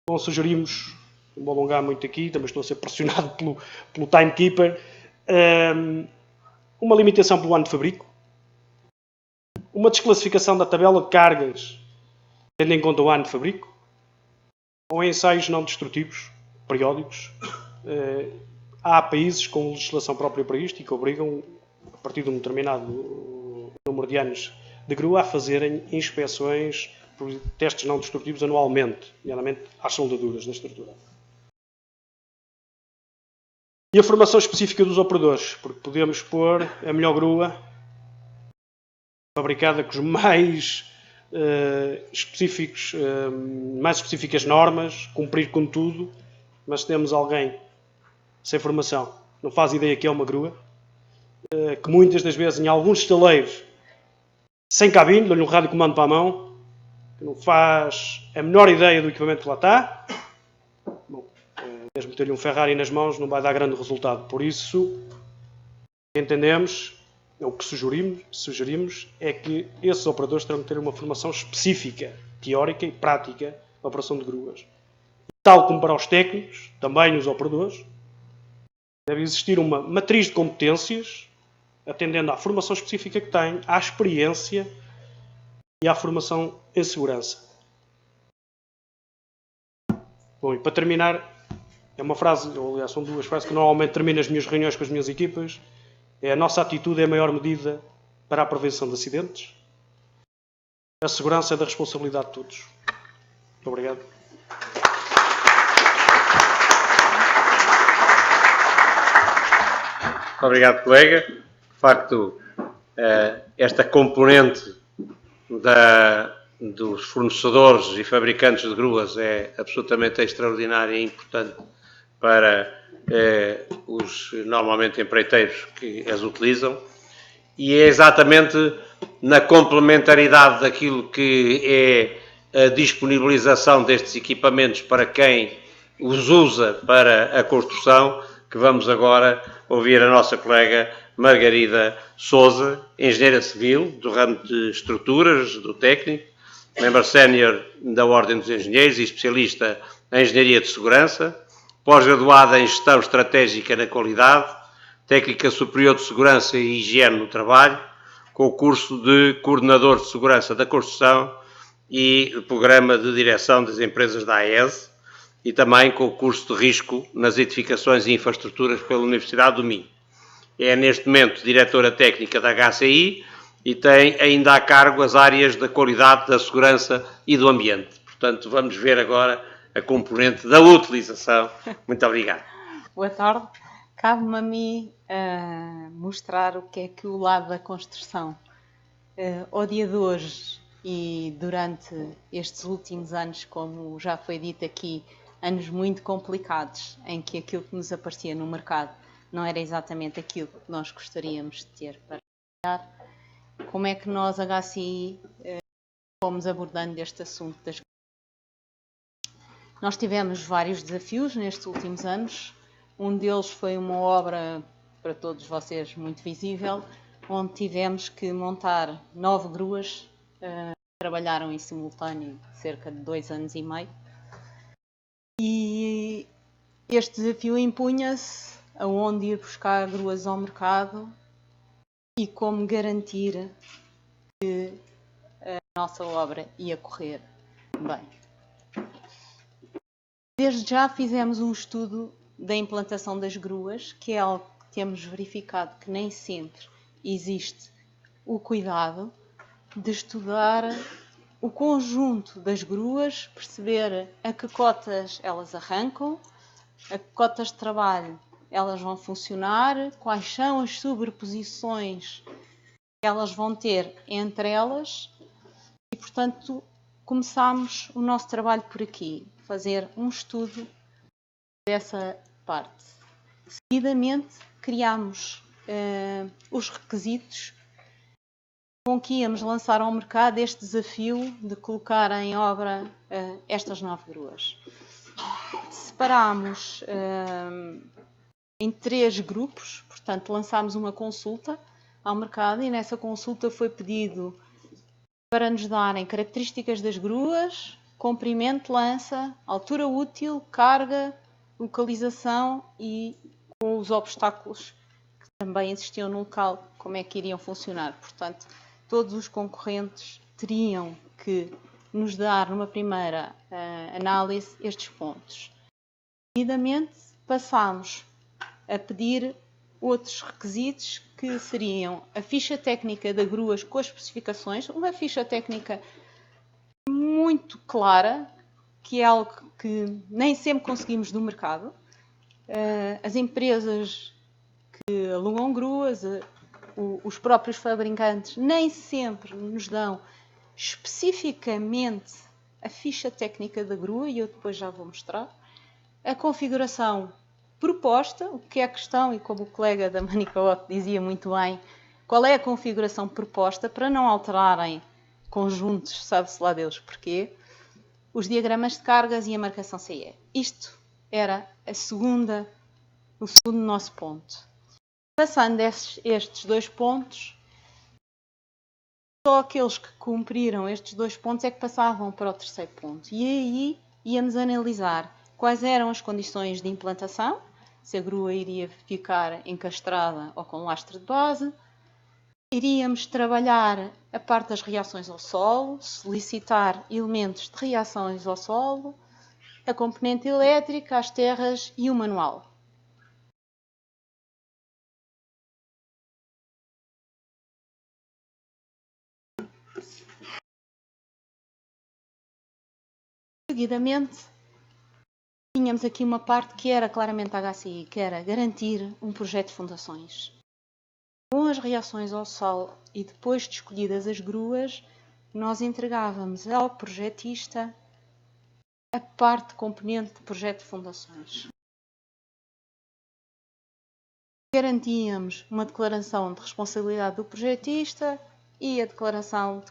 Bom, sugerimos, não vou alongar muito aqui, também estou a ser pressionado pelo timekeeper, uma limitação pelo ano de fabrico, uma desclassificação da tabela de cargas, tendo em conta o ano de fabrico, ou ensaios não destrutivos, periódicos. Há países com legislação própria para isto e que obrigam, a partir de um determinado número de anos de grua, a fazerem inspeções por testes não destrutivos anualmente, nomeadamente às soldaduras da estrutura. E a formação específica dos operadores, porque podemos pôr a melhor grua fabricada com os mais específicas normas, cumprir com tudo, mas temos alguém sem formação, não faz ideia que é uma grua, que muitas das vezes em alguns estaleiros, sem cabine, dou-lhe um rádio comando para a mão, que não faz a menor ideia do equipamento que lá está. Bom, mesmo ter-lhe um Ferrari nas mãos não vai dar grande resultado. Por isso, entendemos, o que sugerimos é que esses operadores terão que ter uma formação específica, teórica e prática da operação de gruas. Tal como para os técnicos, também os operadores, deve existir uma matriz de competências, atendendo à formação específica que têm, à experiência e à formação em segurança. Bom, e para terminar, é uma frase, ou aliás são duas frases que normalmente termino as minhas reuniões com as minhas equipas. A nossa atitude é a maior medida para a prevenção de acidentes. A segurança é da responsabilidade de todos. Muito obrigado. Obrigado, colega. De facto, esta componente dos fornecedores e fabricantes de gruas é absolutamente extraordinária e importante para os normalmente empreiteiros que as utilizam, e é exatamente na complementaridade daquilo que é a disponibilização destes equipamentos para quem os usa para a construção que vamos agora ouvir a nossa colega Margarida Sousa, engenheira civil do ramo de estruturas, do técnico, membro sénior da Ordem dos Engenheiros e especialista em engenharia de segurança, pós-graduada em gestão estratégica na qualidade, técnica superior de segurança e higiene no trabalho, com o curso de coordenador de segurança da construção e programa de direção das empresas da AES, e também com o curso de risco nas edificações e infraestruturas pela Universidade do Minho. É neste momento diretora técnica da HCI e tem ainda a cargo as áreas da qualidade, da segurança e do ambiente. Portanto, vamos ver agora a componente da utilização. Muito obrigado. Boa tarde. Cabe-me a mim mostrar o que é que o lado da construção, ao dia de hoje e durante estes últimos anos, como já foi dito aqui, anos muito complicados, em que aquilo que nos aparecia no mercado não era exatamente aquilo que nós gostaríamos de ter para trabalhar. Como é que nós, HCI, fomos abordando este assunto das gruas? Nós tivemos vários desafios nestes últimos anos. Um deles foi uma obra, para todos vocês, muito visível, onde tivemos que montar 9 gruas, trabalharam em simultâneo cerca de 2 anos e meio. E este desafio impunha-se aonde ir buscar gruas ao mercado e como garantir que a nossa obra ia correr bem. Desde já fizemos um estudo da implantação das gruas, que é algo que temos verificado que nem sempre existe o cuidado de estudar o conjunto das gruas, perceber a que cotas elas arrancam, a que cotas de trabalho elas vão funcionar, quais são as sobreposições que elas vão ter entre elas e, portanto, começámos o nosso trabalho por aqui, fazer um estudo dessa parte. Seguidamente, criámos os requisitos com que íamos lançar ao mercado este desafio de colocar em obra estas 9 gruas. Separámos em 3 grupos, portanto, lançámos uma consulta ao mercado e nessa consulta foi pedido para nos darem características das gruas, comprimento, lança, altura útil, carga, localização e com os obstáculos que também existiam no local, como é que iriam funcionar. Portanto, todos os concorrentes teriam que nos dar, numa primeira análise, estes pontos. Seguidamente, passámos a pedir outros requisitos que seriam a ficha técnica da gruas com as especificações, uma ficha técnica muito clara, que é algo que nem sempre conseguimos do mercado. As empresas que alugam gruas, os próprios fabricantes, nem sempre nos dão especificamente a ficha técnica da grua, e eu depois já vou mostrar. A configuração proposta, o que é a questão, e como o colega da Manicoop dizia muito bem, qual é a configuração proposta para não alterarem conjuntos, sabe-se lá Deus porquê, os diagramas de cargas e a marcação CE. Isto era o segundo nosso ponto. Passando estes 2 pontos, só aqueles que cumpriram estes 2 pontos é que passavam para o 3º ponto. E aí íamos analisar quais eram as condições de implantação, se a grua iria ficar encastrada ou com lastre de base. Iríamos trabalhar a parte das reações ao solo, solicitar elementos de reações ao solo, a componente elétrica, as terras e o manual. Seguidamente, tínhamos aqui uma parte que era claramente a HCI, que era garantir um projeto de fundações. Com as reações ao solo e depois de escolhidas as gruas, nós entregávamos ao projetista a parte componente de projeto de fundações. Garantíamos uma declaração de responsabilidade do projetista e a declaração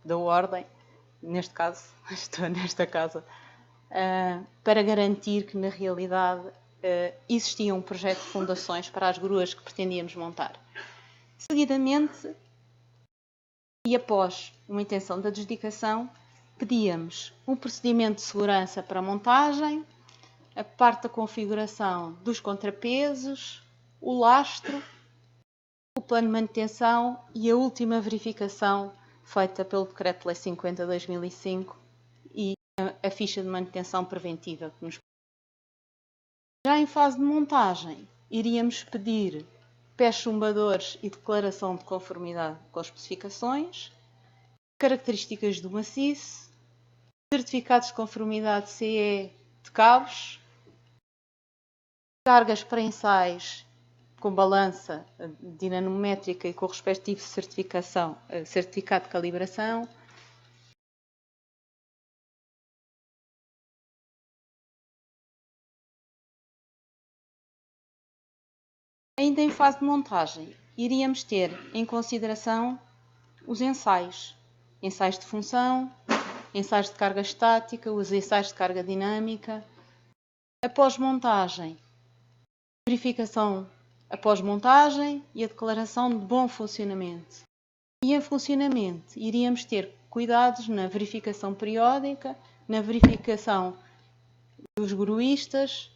da ordem, neste caso, estou nesta casa, para garantir que na realidade existia um projeto de fundações para as gruas que pretendíamos montar. Seguidamente, e após uma intenção de adjudicação, pedíamos um procedimento de segurança para a montagem, a parte da configuração dos contrapesos, o lastro, o plano de manutenção e a última verificação feita pelo Decreto-Lei 50/2005 e a ficha de manutenção preventiva que nos... Já em fase de montagem, iríamos pedir pés chumbadores e declaração de conformidade com as especificações, características do maciço, certificados de conformidade CE de cabos, cargas prensais com balança dinamométrica e com o respectivo certificado de calibração, Ainda em fase de montagem, iríamos ter em consideração os ensaios. Ensaios de função, ensaios de carga estática, os ensaios de carga dinâmica. Após montagem, verificação após montagem e a declaração de bom funcionamento. E em funcionamento, iríamos ter cuidados na verificação periódica, na verificação dos gruístas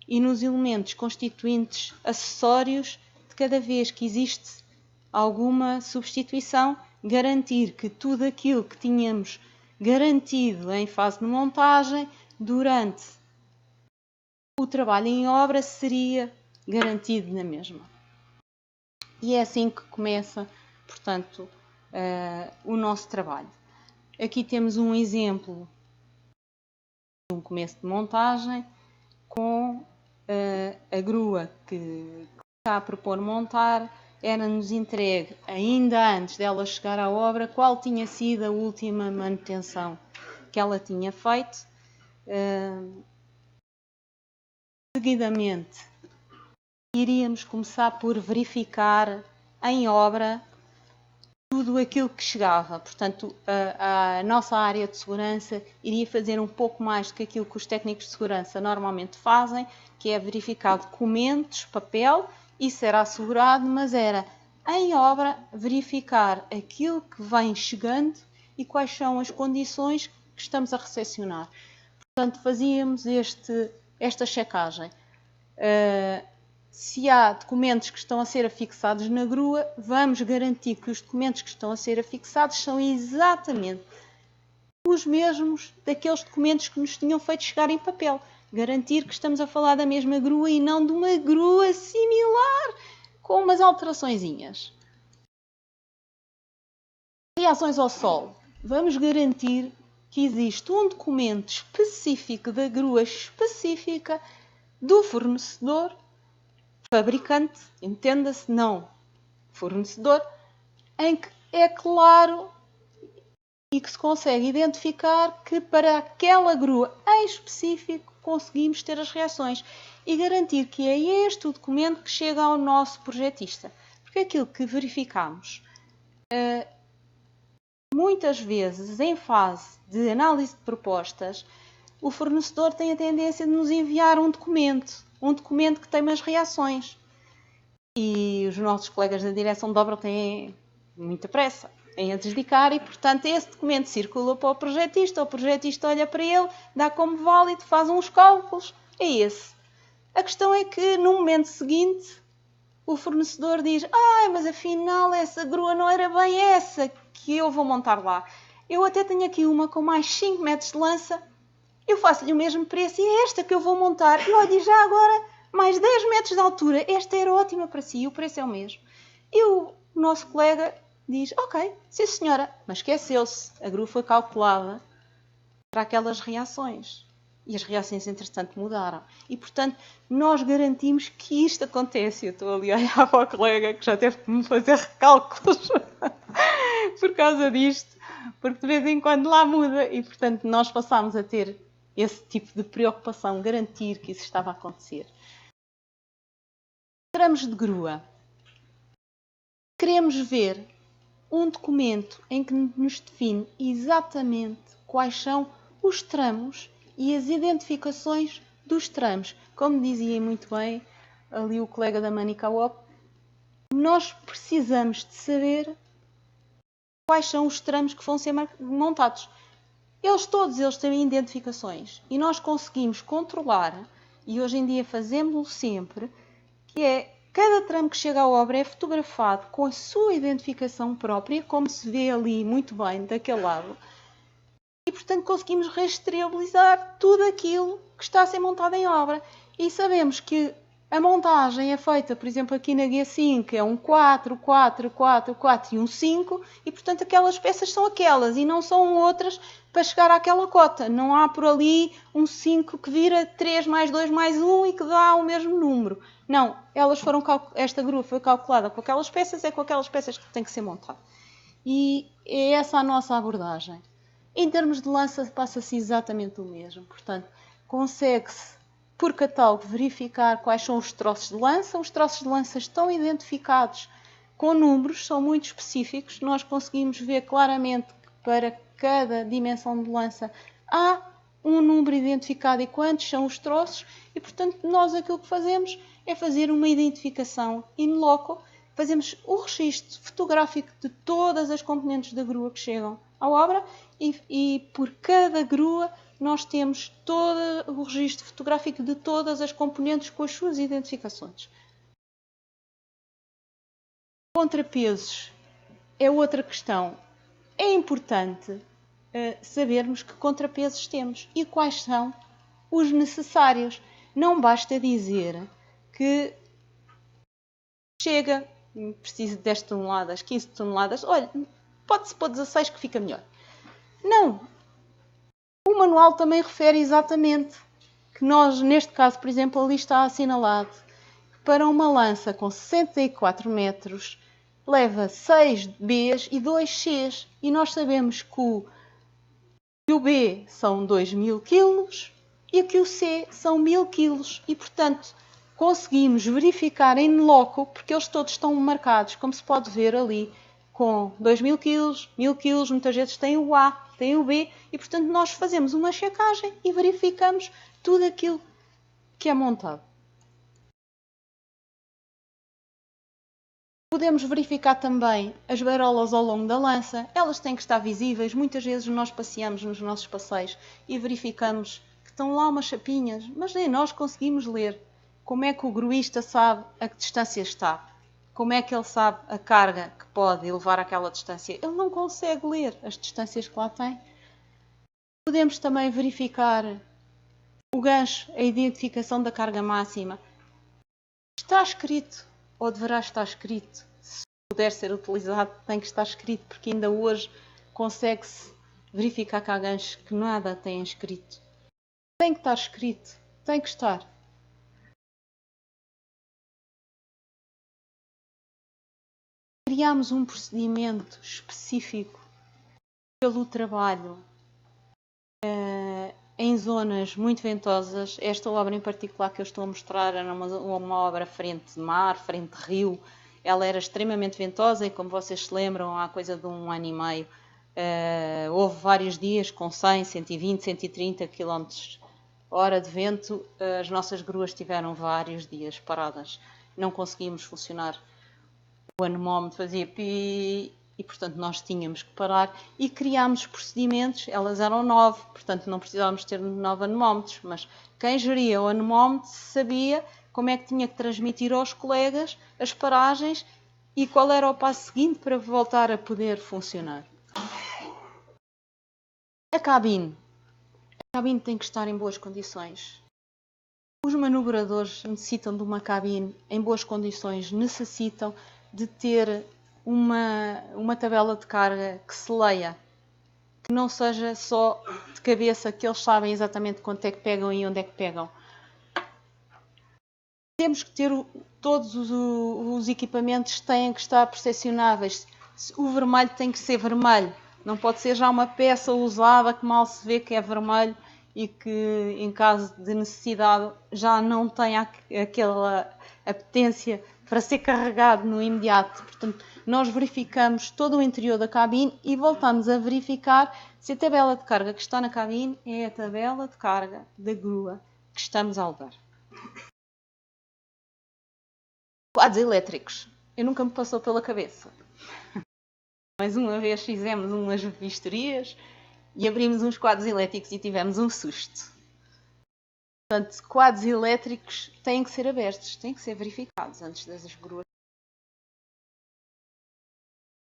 e nos elementos constituintes acessórios de cada vez que existe alguma substituição, garantir que tudo aquilo que tínhamos garantido em fase de montagem, durante o trabalho em obra, seria garantido na mesma. E é assim que começa, portanto, o nosso trabalho. Aqui temos um exemplo de um começo de montagem com a grua que está a propor montar. Era-nos entregue, ainda antes dela chegar à obra, qual tinha sido a última manutenção que ela tinha feito. Seguidamente, iríamos começar por verificar em obra tudo aquilo que chegava. Portanto, a nossa área de segurança iria fazer um pouco mais do que aquilo que os técnicos de segurança normalmente fazem, que é verificar documentos, papel. Isso era assegurado, mas era em obra verificar aquilo que vem chegando e quais são as condições que estamos a recepcionar. Portanto, fazíamos esta checagem. Se há documentos que estão a ser afixados na grua, vamos garantir que os documentos que estão a ser afixados são exatamente os mesmos daqueles documentos que nos tinham feito chegar em papel. Garantir que estamos a falar da mesma grua e não de uma grua similar, com umas alteraçõezinhas. Reações ao solo. Vamos garantir que existe um documento específico da grua específica do fornecedor, fabricante, entenda-se, não fornecedor, em que é claro e que se consegue identificar que para aquela grua em específico conseguimos ter as reações e garantir que é este o documento que chega ao nosso projetista. Porque aquilo que verificamos muitas vezes em fase de análise de propostas, o fornecedor tem a tendência de nos enviar um documento que tem umas reações. E os nossos colegas da direção de obra têm muita pressa em adjudicar e, portanto, esse documento circula para o projetista olha para ele, dá como válido, faz uns cálculos, é esse. A questão é que, no momento seguinte, o fornecedor diz: mas afinal essa grua não era bem essa que eu vou montar lá. Eu até tenho aqui uma com mais 5 metros de lança, eu faço-lhe o mesmo preço e é esta que eu vou montar. E olha, já agora, mais 10 metros de altura, esta era ótima para si, o preço é o mesmo. E o nosso colega diz: ok, sim senhora, mas esqueceu-se, a grua foi calculada para aquelas reações. E as reações, entretanto, mudaram. E, portanto, nós garantimos que isto acontece. Eu estou ali a olhar para o colega que já teve que me fazer recálculos por causa disto, porque de vez em quando lá muda. E, portanto, nós passámos a ter esse tipo de preocupação, garantir que isso estava a acontecer. Tramos de grua. Queremos ver um documento em que nos define exatamente quais são os tramos e as identificações dos tramos. Como dizia muito bem ali o colega da Manicawop, nós precisamos de saber quais são os tramos que vão ser montados. Todos eles têm identificações e nós conseguimos controlar, e hoje em dia fazemos-lo sempre, que é cada tramo que chega à obra é fotografado com a sua identificação própria, como se vê ali muito bem daquele lado. E, portanto, conseguimos rastreabilizar tudo aquilo que está a ser montado em obra. E sabemos que a montagem é feita, por exemplo, aqui na G5, é um 4, 4, 4, 4 e um 5, e, portanto, aquelas peças são aquelas e não são outras para chegar àquela cota. Não há por ali um 5 que vira 3 mais 2 mais 1 e que dá o mesmo número. Não, esta grua foi calculada com aquelas peças, é com aquelas peças que tem que ser montada. E é essa a nossa abordagem. Em termos de lança, passa-se exatamente o mesmo. Portanto, consegue-se por catálogo, verificar quais são os troços de lança. Os troços de lança estão identificados com números, são muito específicos. Nós conseguimos ver claramente que para cada dimensão de lança há um número identificado e quantos são os troços. E, portanto, nós aquilo que fazemos é fazer uma identificação in loco. Fazemos o registro fotográfico de todas as componentes da grua que chegam à obra e por cada grua nós temos todo o registro fotográfico de todas as componentes com as suas identificações. Contrapesos é outra questão. É importante sabermos que contrapesos temos e quais são os necessários. Não basta dizer que chega, preciso de 10 toneladas, 15 toneladas, olha, pode-se pôr 16 que fica melhor. Não. O manual também refere exatamente que nós, neste caso, por exemplo, ali está assinalado que para uma lança com 64 metros leva 6 Bs e 2 Cs. E nós sabemos que o B são 2000 kg e que o C são 1000 kg. E, portanto, conseguimos verificar em loco, porque eles todos estão marcados, como se pode ver ali, com 2000 kg, 1000 kg, muitas vezes tem o A, tem o B, e portanto nós fazemos uma checagem e verificamos tudo aquilo que é montado. Podemos verificar também as beirolas ao longo da lança, elas têm que estar visíveis. Muitas vezes nós passeamos nos nossos passeios e verificamos que estão lá umas chapinhas, mas nem nós conseguimos ler. Como é que o gruísta sabe a que distância está? Como é que ele sabe a carga que pode elevar aquela distância? Ele não consegue ler as distâncias que lá tem. Podemos também verificar o gancho, a identificação da carga máxima. Está escrito, ou deverá estar escrito. Se puder ser utilizado, tem que estar escrito, porque ainda hoje consegue-se verificar que há ganchos que nada têm escrito. Tem que estar escrito, tem que estar. Criámos um procedimento específico pelo trabalho em zonas muito ventosas. Esta obra em particular que eu estou a mostrar era uma obra frente de mar, frente de rio. Ela era extremamente ventosa e, como vocês se lembram, há coisa de 1 ano e meio, houve vários dias com 100, 120, 130 km hora de vento. As nossas gruas tiveram vários dias paradas. Não conseguíamos funcionar. O anemómetro fazia pi e, portanto, nós tínhamos que parar e criámos procedimentos. Elas eram 9, portanto, não precisávamos ter 9 anemómetros, mas quem geria o anemómetro sabia como é que tinha que transmitir aos colegas as paragens e qual era o passo seguinte para voltar a poder funcionar. A cabine. A cabine tem que estar em boas condições. Os manobradores necessitam de uma cabine em boas condições, necessitam de ter uma tabela de carga que se leia, que não seja só de cabeça, que eles sabem exatamente quanto é que pegam e onde é que pegam. Temos que ter todos os equipamentos têm que estar percepcionáveis. O vermelho tem que ser vermelho, não pode ser já uma peça usada que mal se vê que é vermelho e que, em caso de necessidade, já não tem aquela apetência para ser carregado no imediato. Portanto, nós verificamos todo o interior da cabine e voltamos a verificar se a tabela de carga que está na cabine é a tabela de carga da grua que estamos a alugar. Quadros elétricos. Eu nunca me passou pela cabeça. Mais uma vez fizemos umas vistorias e abrimos uns quadros elétricos e tivemos um susto. Portanto, quadros elétricos têm que ser abertos, têm que ser verificados antes das gruas.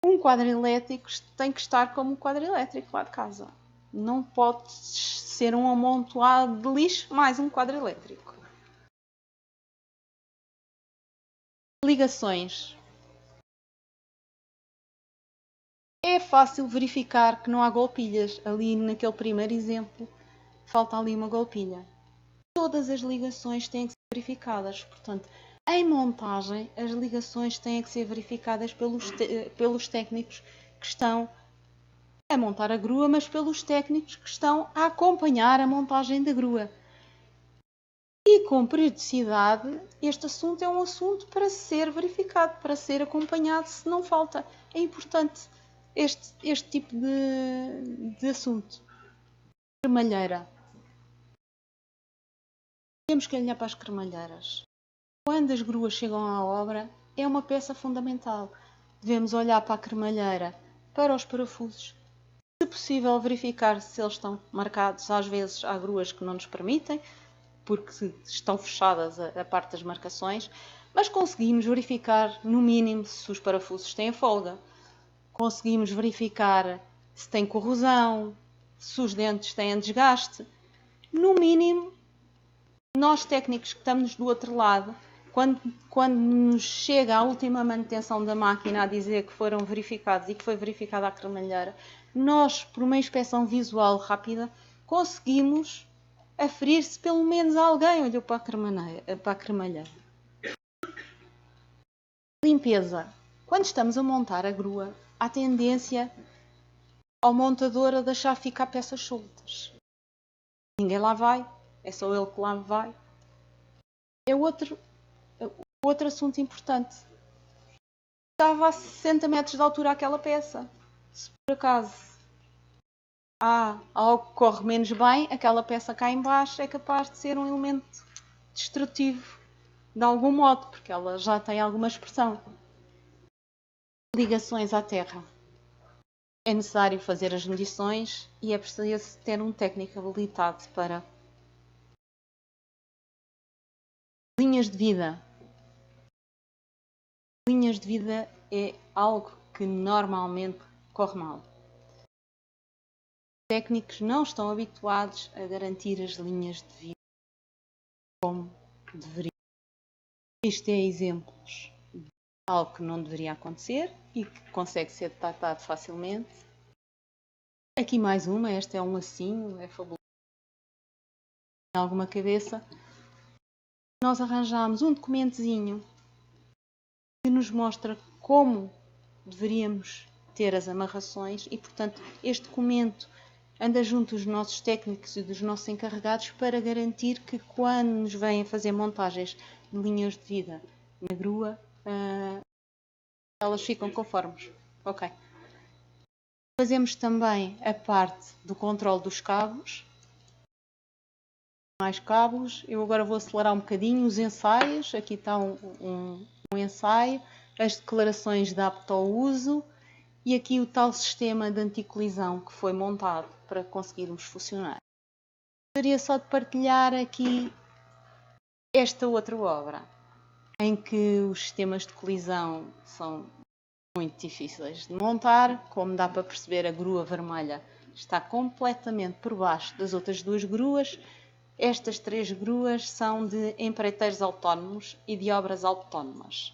Um quadro elétrico tem que estar como um quadro elétrico lá de casa. Não pode ser um amontoado de lixo mais um quadro elétrico. Ligações. É fácil verificar que não há golpilhas. Ali naquele primeiro exemplo, falta ali uma golpilha. Todas as ligações têm que ser verificadas. Portanto, em montagem, as ligações têm que ser verificadas pelos técnicos que estão a montar a grua, mas pelos técnicos que estão a acompanhar a montagem da grua. E com periodicidade, este assunto é um assunto para ser verificado, para ser acompanhado se não falta. É importante este tipo de assunto. Cremalheira. Temos que olhar para as cremalheiras. Quando as gruas chegam à obra, é uma peça fundamental. Devemos olhar para a cremalheira, para os parafusos. Se possível, verificar se eles estão marcados. Às vezes há gruas que não nos permitem, porque estão fechadas a parte das marcações, mas conseguimos verificar, no mínimo, se os parafusos têm folga. Conseguimos verificar se tem corrosão, se os dentes têm desgaste. No mínimo, nós técnicos que estamos do outro lado, quando nos chega a última manutenção da máquina a dizer que foram verificados e que foi verificada a cremalheira, nós, por uma inspeção visual rápida, conseguimos aferir se pelo menos alguém olhou para a cremalheira. Limpeza. Quando estamos a montar a grua, há tendência ao montador a deixar ficar peças soltas. Ninguém lá vai, é só ele que lá vai. É outro assunto importante. Estava a 60 metros de altura aquela peça. Se por acaso há algo que corre menos bem, aquela peça cá em baixo é capaz de ser um elemento destrutivo de algum modo, porque ela já tem alguma expressão. Ligações à terra. É necessário fazer as medições e é preciso ter um técnico habilitado para linhas de vida. Linhas de vida é algo que normalmente corre mal. Os técnicos não estão habituados a garantir as linhas de vida como deveriam. Isto é exemplos de algo que não deveria acontecer e que consegue ser detectado facilmente. Aqui mais uma, esta é um lacinho, é fabuloso. Em alguma cabeça. Nós arranjamos um documentozinho que nos mostra como deveríamos ter as amarrações e, portanto, este documento anda junto dos nossos técnicos e dos nossos encarregados para garantir que quando nos vêm fazer montagens de linhas de vida na grua, elas ficam conformes. Ok. Fazemos também a parte do controle dos cabos. Mais cabos. Eu agora vou acelerar um bocadinho os ensaios. Aqui está um ensaio. As declarações de apto ao uso. E aqui o tal sistema de anticolisão que foi montado para conseguirmos funcionar. Gostaria só de partilhar aqui esta outra obra, em que os sistemas de colisão são muito difíceis de montar. Como dá para perceber, a grua vermelha está completamente por baixo das outras duas gruas. Estas 3 gruas são de empreiteiros autónomos e de obras autónomas.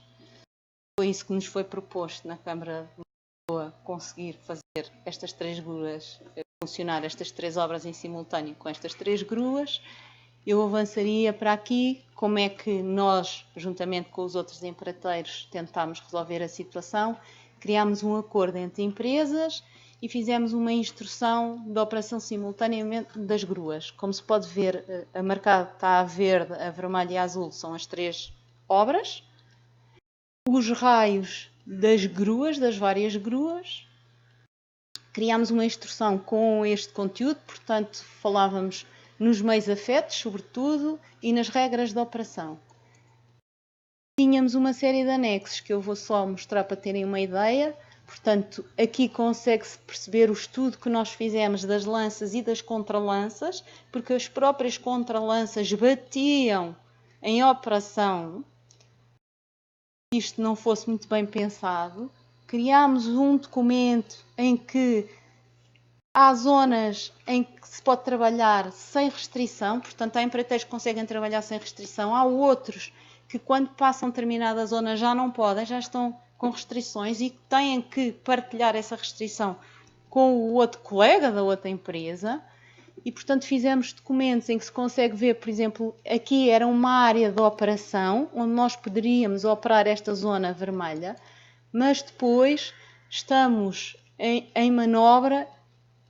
Foi isso que nos foi proposto na Câmara de Lisboa, conseguir fazer estas 3 gruas, funcionar estas 3 obras em simultâneo com estas 3 gruas. Eu avançaria para aqui como é que nós, juntamente com os outros empreiteiros, tentámos resolver a situação. Criámos um acordo entre empresas e fizemos uma instrução de operação simultaneamente das gruas. Como se pode ver, a marcada está a verde, a vermelha e a azul, são as 3 obras. Os raios das gruas, das várias gruas. Criámos uma instrução com este conteúdo, portanto, falávamos nos meios afetos, sobretudo, e nas regras de operação. Tínhamos uma série de anexos que eu vou só mostrar para terem uma ideia. Portanto, aqui consegue-se perceber o estudo que nós fizemos das lanças e das contralanças, porque as próprias contralanças batiam em operação. Se isto não fosse muito bem pensado, criámos um documento em que há zonas em que se pode trabalhar sem restrição, portanto, há empreiteiros que conseguem trabalhar sem restrição, há outros que quando passam determinada zona já não podem, já estão com restrições e têm que partilhar essa restrição com o outro colega da outra empresa. E, portanto, fizemos documentos em que se consegue ver, por exemplo, aqui era uma área de operação, onde nós poderíamos operar esta zona vermelha, mas depois estamos em manobra,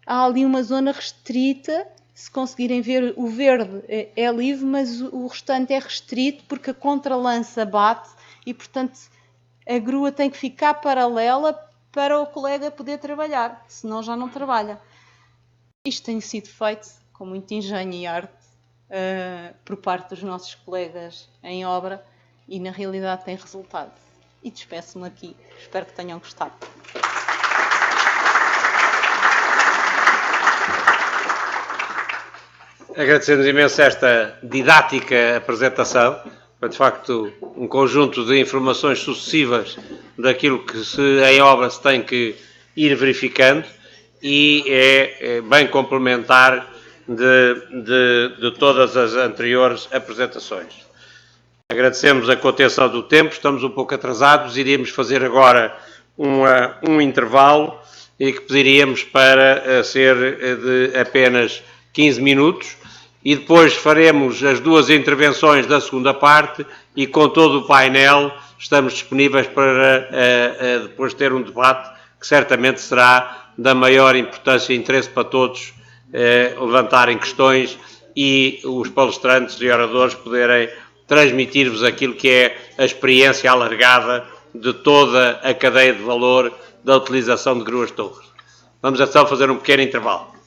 há ali uma zona restrita, se conseguirem ver, o verde é livre, mas o restante é restrito porque a contralança bate e, portanto, a grua tem que ficar paralela para o colega poder trabalhar, senão já não trabalha. Isto tem sido feito com muito engenho e arte por parte dos nossos colegas em obra e, na realidade, tem resultado. E despeço-me aqui. Espero que tenham gostado. Agradecemos imenso esta didática apresentação. Foi, de facto, um conjunto de informações sucessivas daquilo que em obra se tem que ir verificando e é bem complementar de todas as anteriores apresentações. Agradecemos a contenção do tempo, estamos um pouco atrasados, iríamos fazer agora um intervalo e que pediríamos para ser de apenas 15 minutos e depois faremos as duas intervenções da segunda parte e com todo o painel estamos disponíveis para depois ter um debate que certamente será da maior importância e interesse para todos levantarem questões e os palestrantes e oradores poderem transmitir-vos aquilo que é a experiência alargada de toda a cadeia de valor da utilização de gruas-torres. Vamos então fazer um pequeno intervalo.